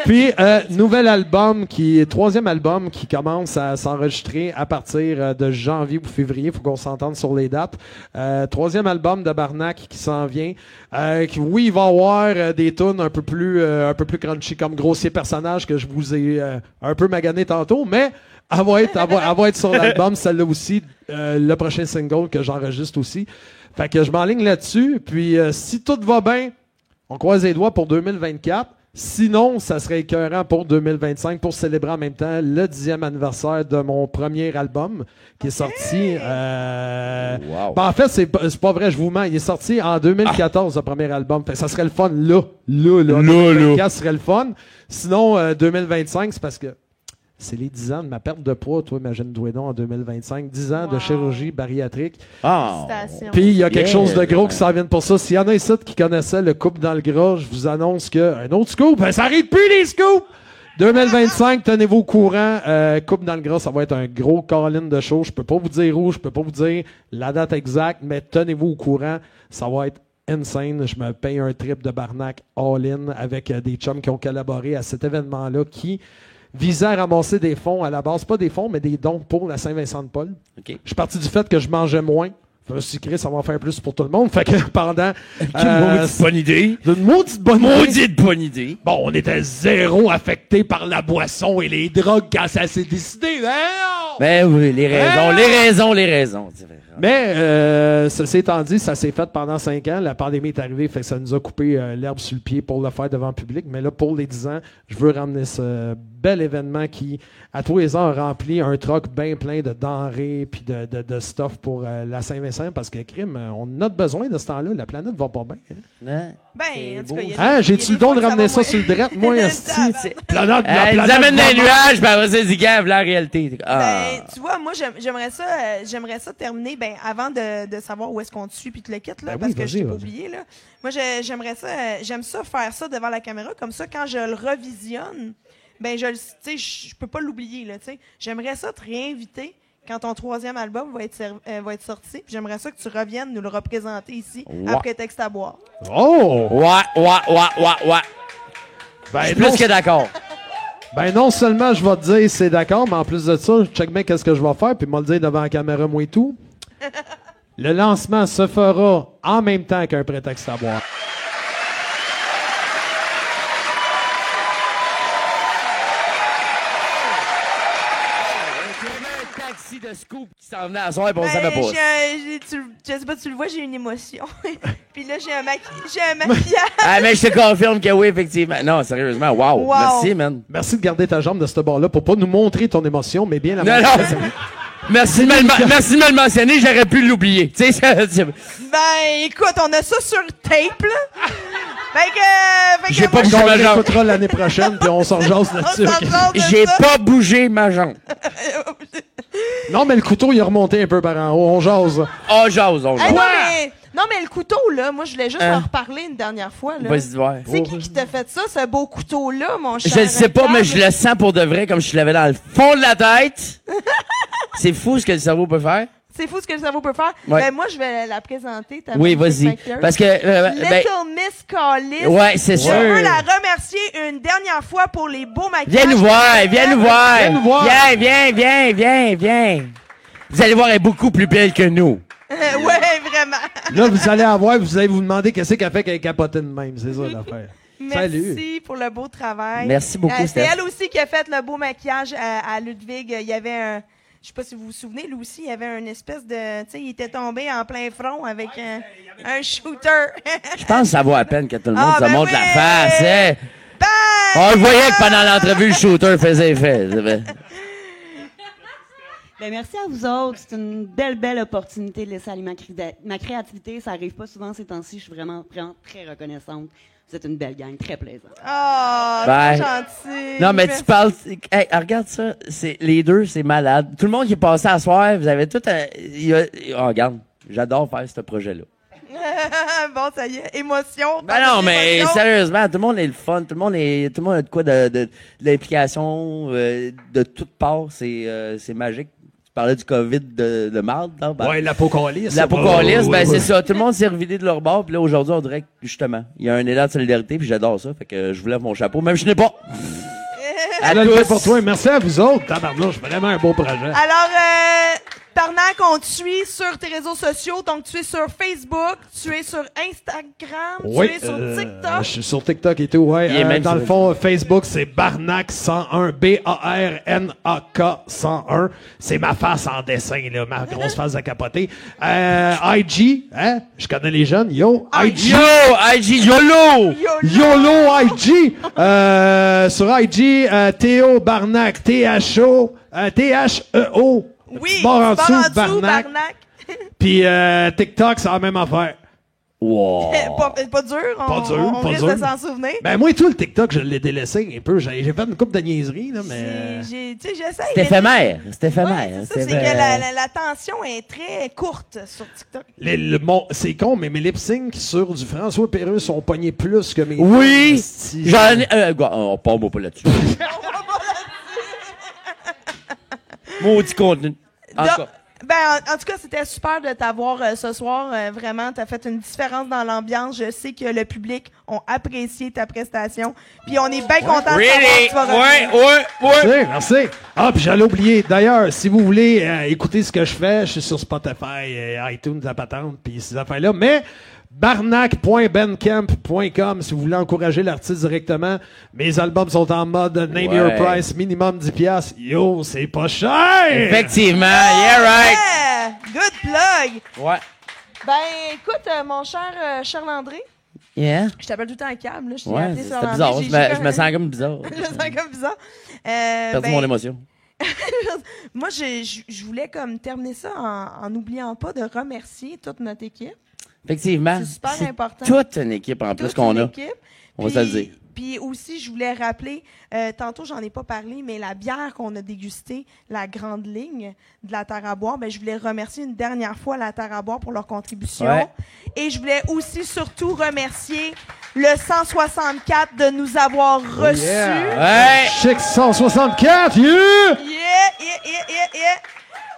puis nouvel album, troisième album qui commence à s'enregistrer à partir de janvier ou février. Faut qu'on s'entende sur les dates. Troisième album de Barnac qui s'en vient. Oui, il va y avoir des tunes un peu plus crunchy comme Grossier Personnage que je vous ai un peu magané tantôt, mais elle va être sur l'album, celle-là aussi, le prochain single que j'enregistre aussi. Fait que je m'enligne là-dessus. Puis si tout va bien, on croise les doigts pour 2024. Sinon, ça serait écœurant pour 2025 pour célébrer en même temps le 10e anniversaire de mon premier album qui est sorti. Wow. Ben, en fait, c'est pas vrai, je vous mens. Il est sorti en 2014, le premier album. Fait que ça serait le fun là. 2024 serait le fun. Sinon, 2025, c'est parce que c'est les 10 ans de ma perte de poids, toi, imagine-toi donc, en 2025. 10 ans de chirurgie bariatrique. Félicitations. Puis il y a quelque chose de gros qui s'en vient pour ça. S'il y en a ici qui connaissaient le couple dans le gras, je vous annonce un autre scoop, ça arrête plus les scoops! 2025, tenez-vous au courant. Coupe dans le gras, ça va être un gros call-in de show. Je peux pas vous dire où, je peux pas vous dire la date exacte, mais tenez-vous au courant. Ça va être insane. Je me paye un trip de Barnac all-in avec des chums qui ont collaboré à cet événement-là qui visait à ramasser des fonds à la base. Pas des fonds, mais des dons pour la Saint-Vincent-de-Paul. OK. Je suis parti du fait que je mangeais moins. Je me suis dit, Chris, ça va en faire plus pour tout le monde. Fait que pendant... Maudite bonne idée. Une maudite bonne idée. Maudite bonne idée. Bon, on était zéro affecté par la boisson et les drogues quand ça s'est décidé. Ben oui, les raisons. Mais, ceci étant dit, ça s'est fait pendant 5 ans. La pandémie est arrivée, fait que ça nous a coupé l'herbe sur le pied pour le faire devant le public. Mais là, pour les 10 ans, je veux ramener ce bel événement qui, à tous les ans, a rempli un troc bien plein de denrées puis de stuff pour la Saint-Vincent parce que, crime, on a besoin de ce temps-là. La planète va pas bien. Hein? Ben, en tout cas, il y a J'ai-tu le don de ramener ça sur le direct? Moi, esti. Planète, la Ils planète amènent va des mal. nuages, ben vas-y, gave la réalité. Ben, tu vois, moi, j'aimerais ça terminer, ben, avant de savoir où est-ce qu'on te suit puis te le quitte, là, Ben parce oui, que je t'ai vas-y, pas vas-y. oublié, là. Moi, j'aime ça faire ça devant la caméra, comme ça, quand je le revisionne, ben, tu sais, je peux pas l'oublier, là, tu sais. J'aimerais ça te réinviter quand ton 3e album va être sorti, puis j'aimerais ça que tu reviennes nous le représenter ici, Ouais. après Texte à boire. Oh! Ouais. Ben, Je suis plus que d'accord. Ben non seulement je vais te dire c'est d'accord, mais en plus de ça, check bien qu'est-ce que je vais faire, puis moi le dire devant la caméra, moi et tout. Le lancement se fera en même temps qu'un prétexte à boire. Un taxi de scoop qui s'en venait à soir, puis on savait pas. Je sais pas si tu le vois, j'ai une émotion. Puis là, j'ai un maquillage. Ah, mais je te confirme que oui, effectivement. Non, sérieusement, wow. Wow. Merci, man. Merci de garder ta jambe de ce bord-là pour pas nous montrer ton émotion, mais bien la Non, montrer. merci de me le mentionner, j'aurais pu l'oublier. Tu sais, Ben, écoute, on a ça sur tape, là. Fait que J'ai moi, pas On ma jambe. l'écoutera l'année prochaine, puis on s'en jase on là-dessus. s'en ok? sort de J'ai ça. pas bougé ma jambe. Non, mais le couteau, il est remonté un peu par en haut. On jase. Oh, j'ose, on Hey, jase. non, mais le couteau, là, moi, je voulais juste en reparler une dernière fois, là. Vas-y, voir. Tu sais qui t'a fait ça, ce beau couteau-là, mon cher? Je le sais pas, mais je Carl? le sens pour de vrai, comme je l'avais dans le fond de la tête. C'est fou ce que le cerveau peut faire. C'est fou ce que le cerveau peut faire. Ouais. Ben, moi, je vais la présenter. ta Oui, magnifique vas-y. maquilleuse. Parce que, Little Miss Callis. ouais, c'est Je sûr. veux la remercier une dernière fois pour les beaux maquillages. Viens nous voir, viens nous voir. Viens nous voir. Viens. Vous allez voir, elle est beaucoup plus belle que nous. Ouais, vraiment. Là, vous allez avoir, vous allez vous demander qu'est-ce qu'elle fait qu'elle capotait de même. C'est ça l'affaire. Salut. Merci pour le beau travail. Merci beaucoup, C'est Steph. elle aussi qui a fait le beau maquillage à Ludwig. Il y avait un... Je sais pas si vous vous souvenez, lui aussi, il y avait une espèce de... Tu sais, il était tombé en plein front avec un shooter. Je pense que ça vaut à peine que tout le monde Ah, se ben montre oui. la face, hein. Bye! On le voyait que pendant l'entrevue, le shooter faisait effet. Ben, merci à vous autres. C'est une belle opportunité de laisser aller ma créativité. Ça arrive pas souvent ces temps-ci. Je suis vraiment très reconnaissante. Vous êtes une belle gang, très plaisante. Oh, Bye. c'est gentil. Non, mais Merci. tu parles... Hey, regarde ça. Les deux, c'est malade. Tout le monde qui est passé à soir, vous avez tout... Oh, regarde, j'adore faire ce projet-là. Bon, ça y est, émotion. Ben non, mais Émotion. sérieusement, tout le monde est le fun. Tout le monde a de quoi de l'implication de toutes parts. C'est magique. Tu parlais du COVID de marde. Non? Ben, Ouais, l'apocalypse. l'apocalypse, Ouais, c'est ouais. ça. Tout le monde s'est revidé de leur bord. Puis là, aujourd'hui, on dirait que, justement, il y a un élan de solidarité. Puis j'adore ça. Fait que je vous lève mon chapeau. Même je n'ai pas. À Là, le tous. fait pour toi. Merci à vous autres. Tabarnouche, vraiment un beau projet. Alors, Tarnac, on te suit sur tes réseaux sociaux. Donc, tu es sur Facebook, tu es sur Instagram, Oui, tu es sur TikTok. je suis sur TikTok et tout, ouais. Il est même Dans sur le fond, Facebook, c'est Barnac 101, B-A-R-N-A-K 101. C'est ma face en dessin, là, ma grosse face de capoté. IG, hein? Je connais les jeunes. Yo, IG. Yo, IG, YOLO! YOLO IG. Sur IG, Théo Barnac, T-H-O, T-H-E-O. Oui, Barre en barre dessous, Barnac. Puis TikTok, c'est la même affaire. Wow. Pas dur, Pas dur, on pas risque dur. de s'en souvenir. Ben moi, tout le TikTok, je l'ai délaissé un peu. J'ai fait une couple de niaiseries, là, mais... Tu sais, j'essaye. C'est mais- éphémère. C'est Ouais, éphémère. c'est ça, c'est que la tension est très courte sur TikTok. C'est con, mais mes lip syncs sur du François Pérusse sont pognés plus que mes... Oui! Esti. J'en ai. On part moi pas là-dessus. Maudit contenu. En tout cas. Ben, en tout cas, c'était super de t'avoir ce soir. Vraiment, t'as fait une différence dans l'ambiance. Je sais que le public ont apprécié ta prestation. Puis on est bien content de savoir que tu vas revenir. Merci. Ah, puis j'allais oublier. D'ailleurs, si vous voulez écouter ce que je fais, je suis sur Spotify, iTunes, la patente, puis ces affaires-là. Mais barnac.bandcamp.com si vous voulez encourager l'artiste directement. Mes albums sont en mode name your price, minimum 10$. Yo, c'est pas cher! Effectivement. Yeah, right. Yeah! Good plug! Ouais. Ben, écoute, mon cher Charles André, Yeah. je t'appelle tout le temps Cam, là. Je t'ai Ouais, appelé c'était Charles bizarre. André. Je me sens comme bizarre. Je me sens comme bizarre. J'ai perdu Ben, mon émotion. moi, je voulais comme terminer ça en n'oubliant pas de remercier toute notre équipe. Effectivement. C'est super important. Toute une équipe en plus Toute qu'on une a. équipe. On va se le dire. Puis aussi, je voulais rappeler, tantôt, j'en ai pas parlé, mais la bière qu'on a dégustée, la Grande Ligne de la Terre à boire, ben, je voulais remercier une dernière fois la Terre à boire pour leur contribution. Ouais. Et je voulais aussi surtout remercier le 164 de nous avoir reçus. Ouais. Chic 164, yeah! Yeah.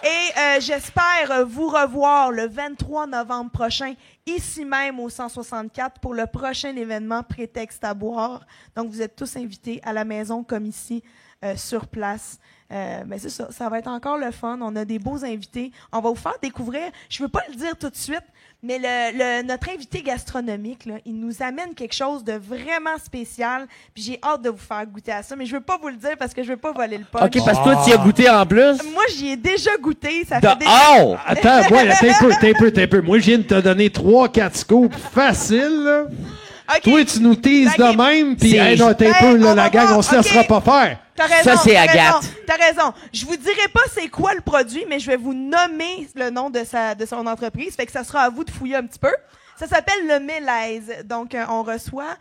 Et j'espère vous revoir le 23 novembre prochain, ici même au 164, pour le prochain événement Prétexte à boire. Donc, vous êtes tous invités à la maison comme ici, sur place. Mais c'est ça, ça va être encore le fun. On a des beaux invités. On va vous faire découvrir, je ne veux pas le dire tout de suite, mais notre invité gastronomique, là, il nous amène quelque chose de vraiment spécial. Puis j'ai hâte de vous faire goûter à ça, mais je veux pas vous le dire parce que je veux pas voler le punch. OK, parce que toi, tu y as goûté en plus. Moi, j'y ai déjà goûté. Ça De fait déjà... oh! Attends, t'es un peu. Moi, je viens de te donner 3-4 scoops faciles, là. OK. Toi, tu nous teases de même, pis C'est- hey, non, t'es un peu, là, on la va gang, voir, on se laissera OK. pas faire. T'as raison. Ça, c'est t'as Agathe. raison, T'as raison. Je vous dirai pas c'est quoi le produit, mais je vais vous nommer le nom de son entreprise. Fait que ça sera à vous de fouiller un petit peu. Ça s'appelle le Mélèze. Donc, on reçoit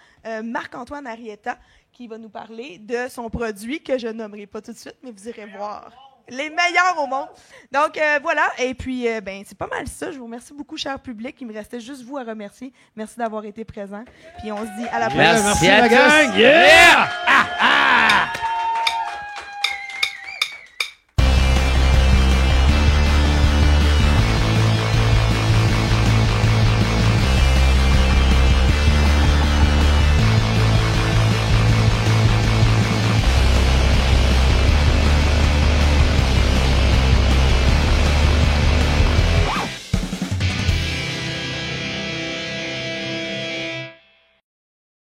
Marc-Antoine Arietta qui va nous parler de son produit que je nommerai pas tout de suite, mais vous irez voir. Les meilleurs au monde. Donc, voilà. Et puis, ben, c'est pas mal ça. Je vous remercie beaucoup, cher public. Il me restait juste vous à remercier. Merci d'avoir été présent. Puis, on se dit à la prochaine. Merci à la tous. gang. Yeah!